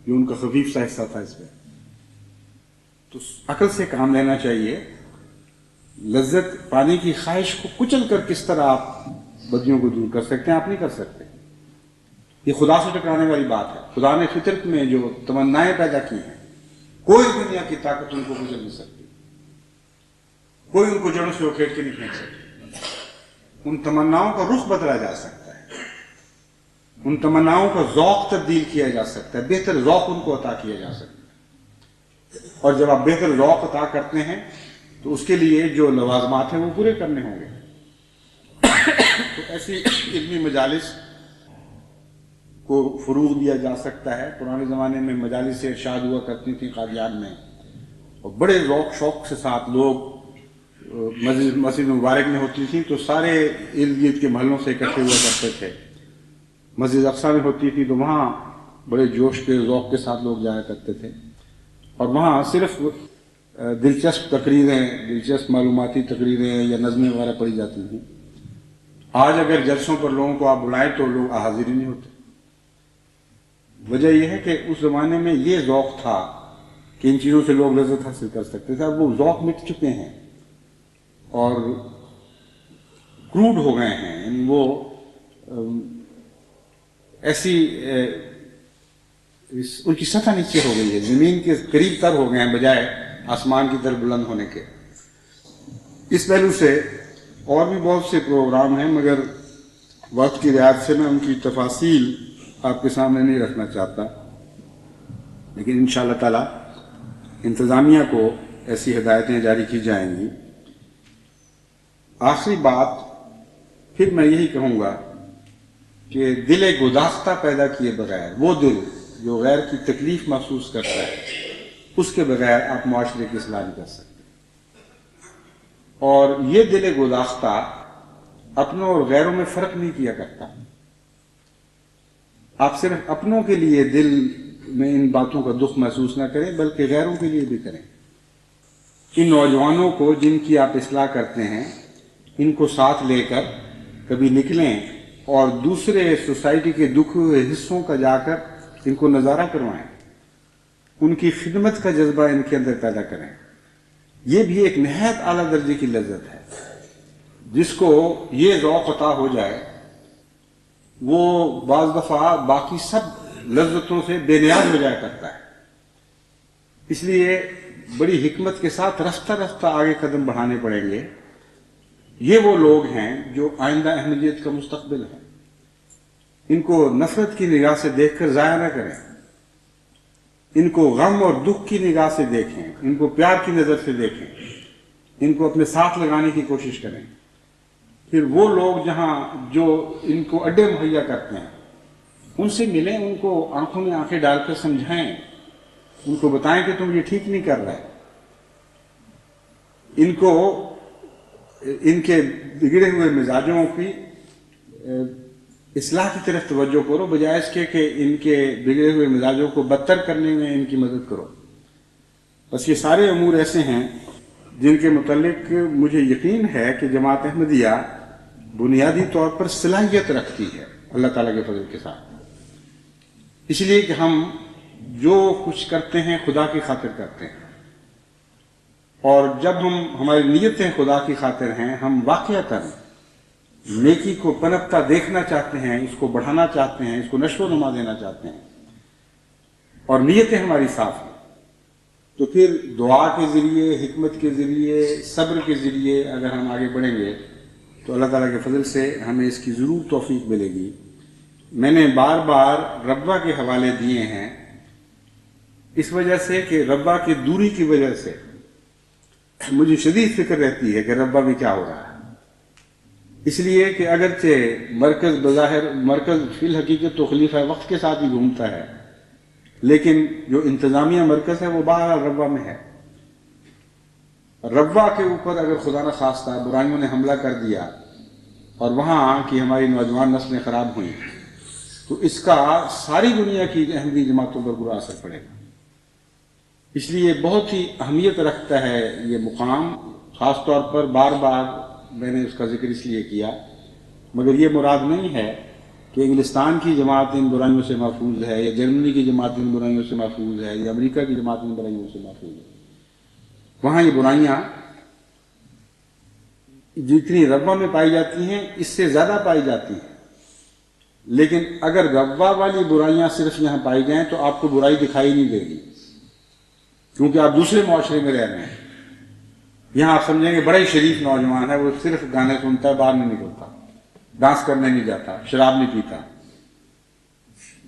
جو ان کا خفیف سا حصہ تھا اس میں۔ تو عقل سے کام لینا چاہیے، لذت پانے کی خواہش کو کچل کر کس طرح آپ بدیوں کو دور کر سکتے ہیں؟ آپ نہیں کر سکتے، یہ خدا سے ٹکرانے والی بات ہے۔ خدا نے فطرت میں جو تمنائیں پیدا کی ہیں، کوئی دنیا کی طاقت ان کو کچل نہیں سکتی، کوئی ان کو جڑوں سے اکھیڑ کے نہیں پھینک سکتی۔ ان تمناؤں کا رخ بدلا جا سکتا ہے، ان تمناؤں کا ذوق تبدیل کیا جا سکتا ہے، بہتر ذوق ان کو عطا کیا جا سکتا ہے۔ اور جب آپ بہتر ذوق عطا کرتے ہیں تو اس کے لیے جو لوازمات ہیں وہ پورے کرنے ہوں گے۔ تو ایسی علمی مجالس کو فروغ دیا جا سکتا ہے۔ پرانے زمانے میں مجالس سے ارشاد ہوا کرتی تھیں قادیان میں، اور بڑے ذوق شوق سے ساتھ لوگ مسجد مبارک میں ہوتی تھیں تو سارے ارد گرد کے محلوں سے اکٹھے ہوا کرتے تھے۔ مسجد اقصیٰ میں ہوتی تھی تو وہاں بڑے جوش کے ذوق کے ساتھ لوگ جایا کرتے تھے، اور وہاں صرف دلچسپ تقریریں، دلچسپ معلوماتی تقریریں یا نظمیں وغیرہ پڑھی جاتی تھیں۔ آج اگر جلسوں پر لوگوں کو آپ بلائیں تو لوگ حاضر ہی نہیں ہوتے۔ وجہ یہ ہے کہ اس زمانے میں یہ ذوق تھا کہ ان چیزوں سے لوگ لذت حاصل کر سکتے تھے، اب وہ ذوق مٹ چکے ہیں اور کروڈ ہو گئے ہیں، یعنی وہ ایسی ان کی سطح نیچے ہو گئی ہے، زمین کے قریب تر ہو گئے ہیں بجائے آسمان کی طرف بلند ہونے کے۔ اس پہلو سے اور بھی بہت سے پروگرام ہیں، مگر وقت کی رعایت سے میں ان کی تفاصیل آپ کے سامنے نہیں رکھنا چاہتا، لیکن انشاءاللہ تعالی انتظامیہ کو ایسی ہدایتیں جاری کی جائیں گی۔ آخری بات پھر میں یہی کہوں گا کہ دل گداختہ پیدا کیے بغیر، وہ دل جو غیر کی تکلیف محسوس کرتا ہے، اس کے بغیر آپ معاشرے کی اصلاح نہیں کر سکتے۔ اور یہ دل گداختہ اپنوں اور غیروں میں فرق نہیں کیا کرتا۔ آپ صرف اپنوں کے لیے دل میں ان باتوں کا دکھ محسوس نہ کریں، بلکہ غیروں کے لیے بھی کریں۔ ان نوجوانوں کو جن کی آپ اصلاح کرتے ہیں، ان کو ساتھ لے کر کبھی نکلیں اور دوسرے سوسائٹی کے دکھ ہوئے حصوں کا جا کر ان کو نظارہ کروائیں، ان کی خدمت کا جذبہ ان کے اندر پیدا کریں۔ یہ بھی ایک نہایت اعلیٰ درجے کی لذت ہے۔ جس کو یہ ذوق عطا ہو جائے وہ بعض دفعہ باقی سب لذتوں سے بے نیاز ہو جایا کرتا ہے۔ اس لیے بڑی حکمت کے ساتھ رفتہ رفتہ آگے قدم بڑھانے پڑیں گے۔ یہ وہ لوگ ہیں جو آئندہ احمدیت کا مستقبل ہے۔ ان کو نفرت کی نگاہ سے دیکھ کر ضائع نہ کریں، ان کو غم اور دکھ کی نگاہ سے دیکھیں، ان کو پیار کی نظر سے دیکھیں، ان کو اپنے ساتھ لگانے کی کوشش کریں۔ پھر وہ لوگ جہاں جو ان کو اڈے مہیا کرتے ہیں ان سے ملیں، ان کو آنکھوں میں آنکھیں ڈال کر سمجھائیں، ان کو بتائیں کہ تم یہ ٹھیک نہیں کر رہے، ان کو ان کے بگڑے ہوئے مزاجوں کی اصلاح کی طرف توجہ کرو، بجائے اس کے کہ ان کے بگڑے ہوئے مزاجوں کو بدتر کرنے میں ان کی مدد کرو۔ بس یہ سارے امور ایسے ہیں جن کے متعلق مجھے یقین ہے کہ جماعت احمدیہ بنیادی طور پر صلاحیت رکھتی ہے اللہ تعالیٰ کے فضل کے ساتھ، اس لیے کہ ہم جو کچھ کرتے ہیں خدا کی خاطر کرتے ہیں، اور جب ہماری نیتیں خدا کی خاطر ہیں، ہم واقعتاً نیکی کو پنپتا دیکھنا چاہتے ہیں، اس کو بڑھانا چاہتے ہیں، اس کو نشو و نما دینا چاہتے ہیں، اور نیتیں ہماری صاف ہیں، تو پھر دعا کے ذریعے، حکمت کے ذریعے، صبر کے ذریعے اگر ہم آگے بڑھیں گے تو اللہ تعالیٰ کے فضل سے ہمیں اس کی ضرور توفیق ملے گی۔ میں نے بار بار ربوہ کے حوالے دیے ہیں اس وجہ سے کہ ربوہ کی دوری کی وجہ سے مجھے شدید فکر رہتی ہے کہ ربوہ میں کیا ہو رہا ہے، اس لیے کہ اگرچہ مرکز بظاہر مرکز فی الحقیقت تو خلیفہ وقت کے ساتھ ہی گھومتا ہے، لیکن جو انتظامیہ مرکز ہے وہ بہرحال ربوہ میں ہے۔ ربوہ کے اوپر اگر خدا نہ خواستہ برائیوں نے حملہ کر دیا اور وہاں کی ہماری نوجوان نسلیں خراب ہوئیں تو اس کا ساری دنیا کی احمدی جماعتوں پر برا اثر پڑے گا۔ اس لیے بہت ہی اہمیت رکھتا ہے یہ مقام، خاص طور پر بار بار میں نے اس کا ذکر اس لیے کیا مگر یہ مراد نہیں ہے کہ انگلستان کی جماعت ان برائیوں سے محفوظ ہے، یا جرمنی کی جماعت ان برائیوں سے محفوظ ہے، یا امریکہ کی جماعت ان برائیوں سے محفوظ ہے۔ وہاں یہ برائیاں جتنی ربوہ میں پائی جاتی ہیں اس سے زیادہ پائی جاتی ہیں، لیکن اگر ربوہ والی برائیاں صرف یہاں پائی جائیں تو آپ کو برائی دکھائی نہیں دے گی، کیونکہ آپ دوسرے معاشرے میں رہ رہے ہیں۔ یہاں آپ سمجھیں گے بڑا ہی شریف نوجوان ہے، وہ صرف گانے سنتا ہے، باہر نہیں نکلتا، ڈانس کرنے نہیں جاتا، شراب نہیں پیتا،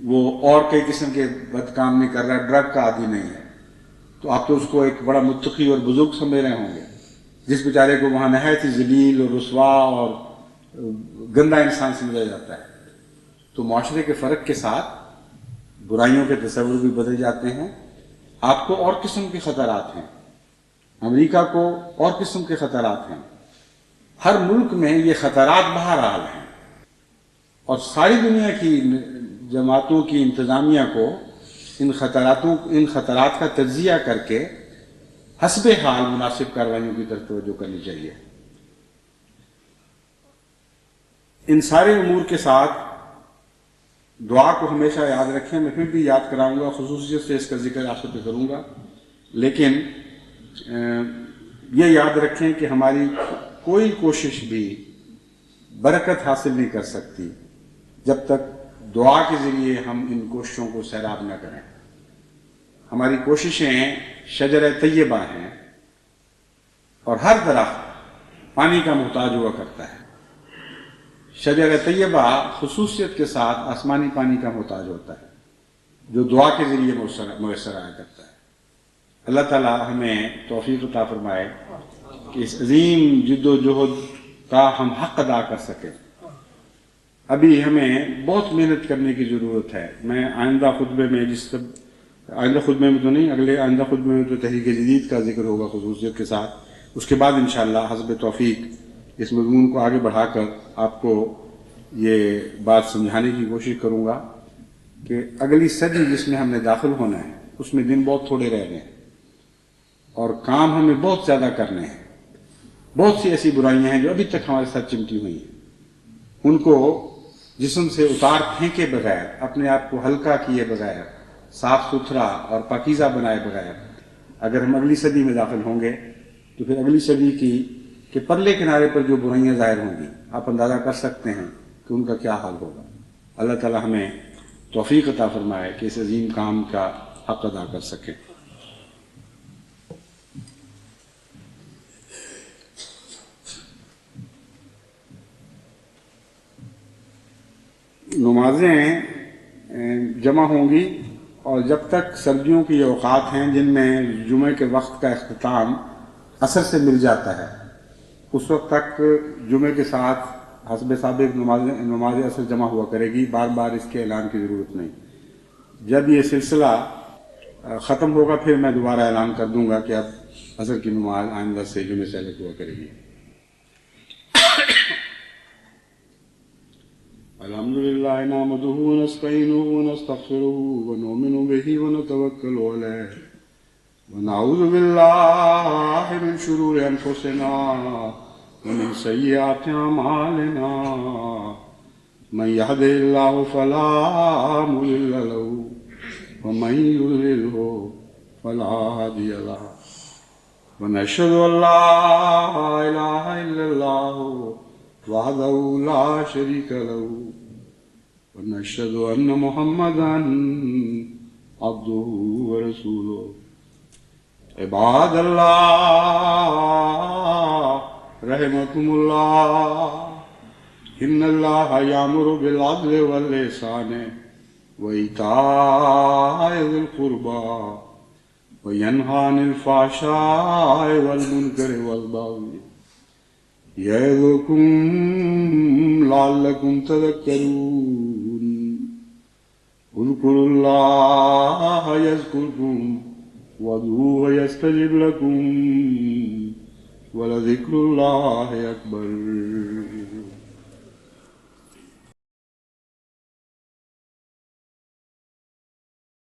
وہ اور کئی قسم کے بد کام نہیں کر رہا، ڈرگ کا عادی نہیں ہے، تو آپ تو اس کو ایک بڑا متقی اور بزرگ سمجھ رہے ہوں گے، جس بیچارے کو وہاں نہایت ہی ذلیل اور رسوا اور گندا انسان سمجھا جاتا ہے۔ تو معاشرے کے فرق کے ساتھ برائیوں کے تصور بھی بدل جاتے ہیں۔ آپ کو اور قسم کے خطرات ہیں، امریکہ کو اور قسم کے خطرات ہیں، ہر ملک میں یہ خطرات بہرحال ہیں، اور ساری دنیا کی جماعتوں کی انتظامیہ کو ان خطرات کا تجزیہ کر کے حسب حال مناسب کارروائیوں کی طرف توجہ کرنی چاہیے۔ ان سارے امور کے ساتھ دعا کو ہمیشہ یاد رکھیں۔ میں پھر بھی یاد کراؤں گا، خصوصیت سے اس کا ذکر آپ سے کروں گا، لیکن یہ یاد رکھیں کہ ہماری کوئی کوشش بھی برکت حاصل نہیں کر سکتی جب تک دعا کے ذریعے ہم ان کوششوں کو سیراب نہ کریں۔ ہماری کوششیں شجر طیبہ ہیں، اور ہر درخت پانی کا محتاج ہوا کرتا ہے۔ شجر طیبہ خصوصیت کے ساتھ آسمانی پانی کا محتاج ہوتا ہے، جو دعا کے ذریعے میسر آیا کرتا ہے۔ اللہ تعالیٰ ہمیں توفیق عطا فرمائے کہ اس عظیم جد و جہد کا ہم حق ادا کر سکیں۔ ابھی ہمیں بہت محنت کرنے کی ضرورت ہے۔ میں آئندہ خطبے میں آئندہ خطبے میں تو نہیں، اگلے آئندہ خطبے میں تو تحریک جدید کا ذکر ہوگا خصوصیت کے ساتھ، اس کے بعد انشاءاللہ حسب توفیق اس مضمون کو آگے بڑھا کر آپ کو یہ بات سمجھانے کی کوشش کروں گا کہ اگلی صدی جس میں ہم نے داخل ہونا ہے اس میں دن بہت تھوڑے رہ گئے ہیں، اور کام ہمیں بہت زیادہ کرنے ہیں۔ بہت سی ایسی برائیاں ہیں جو ابھی تک ہمارے ساتھ چمٹی ہوئی ہیں، ان کو جسم سے اتار پھینکے بغیر، اپنے آپ کو ہلکا کیے بغیر، صاف ستھرا اور پاکیزہ بنائے بغیر اگر ہم اگلی صدی میں داخل ہوں گے تو پھر اگلی صدی کے پرلے کنارے پر جو برائیاں ظاہر ہوں گی آپ اندازہ کر سکتے ہیں کہ ان کا کیا حال ہوگا۔ اللہ تعالی ہمیں توفیق عطا فرمائے کہ اس عظیم کام کا حق ادا کر سکیں۔ نمازیں جمع ہوں گی، اور جب تک سردیوں کی یہ اوقات ہیں جن میں جمعہ کے وقت کا اختتام عصر سے مل جاتا ہے، اس وقت تک جمعے کے ساتھ حسب سابق نماز عصر جمع ہوا کرے گی، بار بار اس کے اعلان کی ضرورت نہیں۔ جب یہ سلسلہ ختم ہوگا پھر میں دوبارہ اعلان کر دوں گا کہ اب عصر کی نماز آئندہ سے جمعے سے الگ ہوا کرے گی۔ الحمدللہ نحمدہ ونستعینہ ونستغفرہ ونؤمن بہ ونتوکل علیہ ونعوذ باللہ من شرور انفسنا ومن سیئات اعمالنا من یہدہ اللہ فلا مضل لہ ومن یضللہ فلا ہادی لہ ونشہد ان لا الہ الا اللہ وحدہ لا شریک لہ ونشہد ان محمدا عبدہ ورسولہ۔ عباد اللہ رحمکم اللہ، ان اللہ یامر بالعدل والاحسان وایتاء ذی القربى وینہی عن الفحشاء والمنکر والبغی یعظکم لعلکم تذکرون۔ اذکروا اللہ یذکرکم وادعوہ یستجب لکم ولذکر اللہ اکبر۔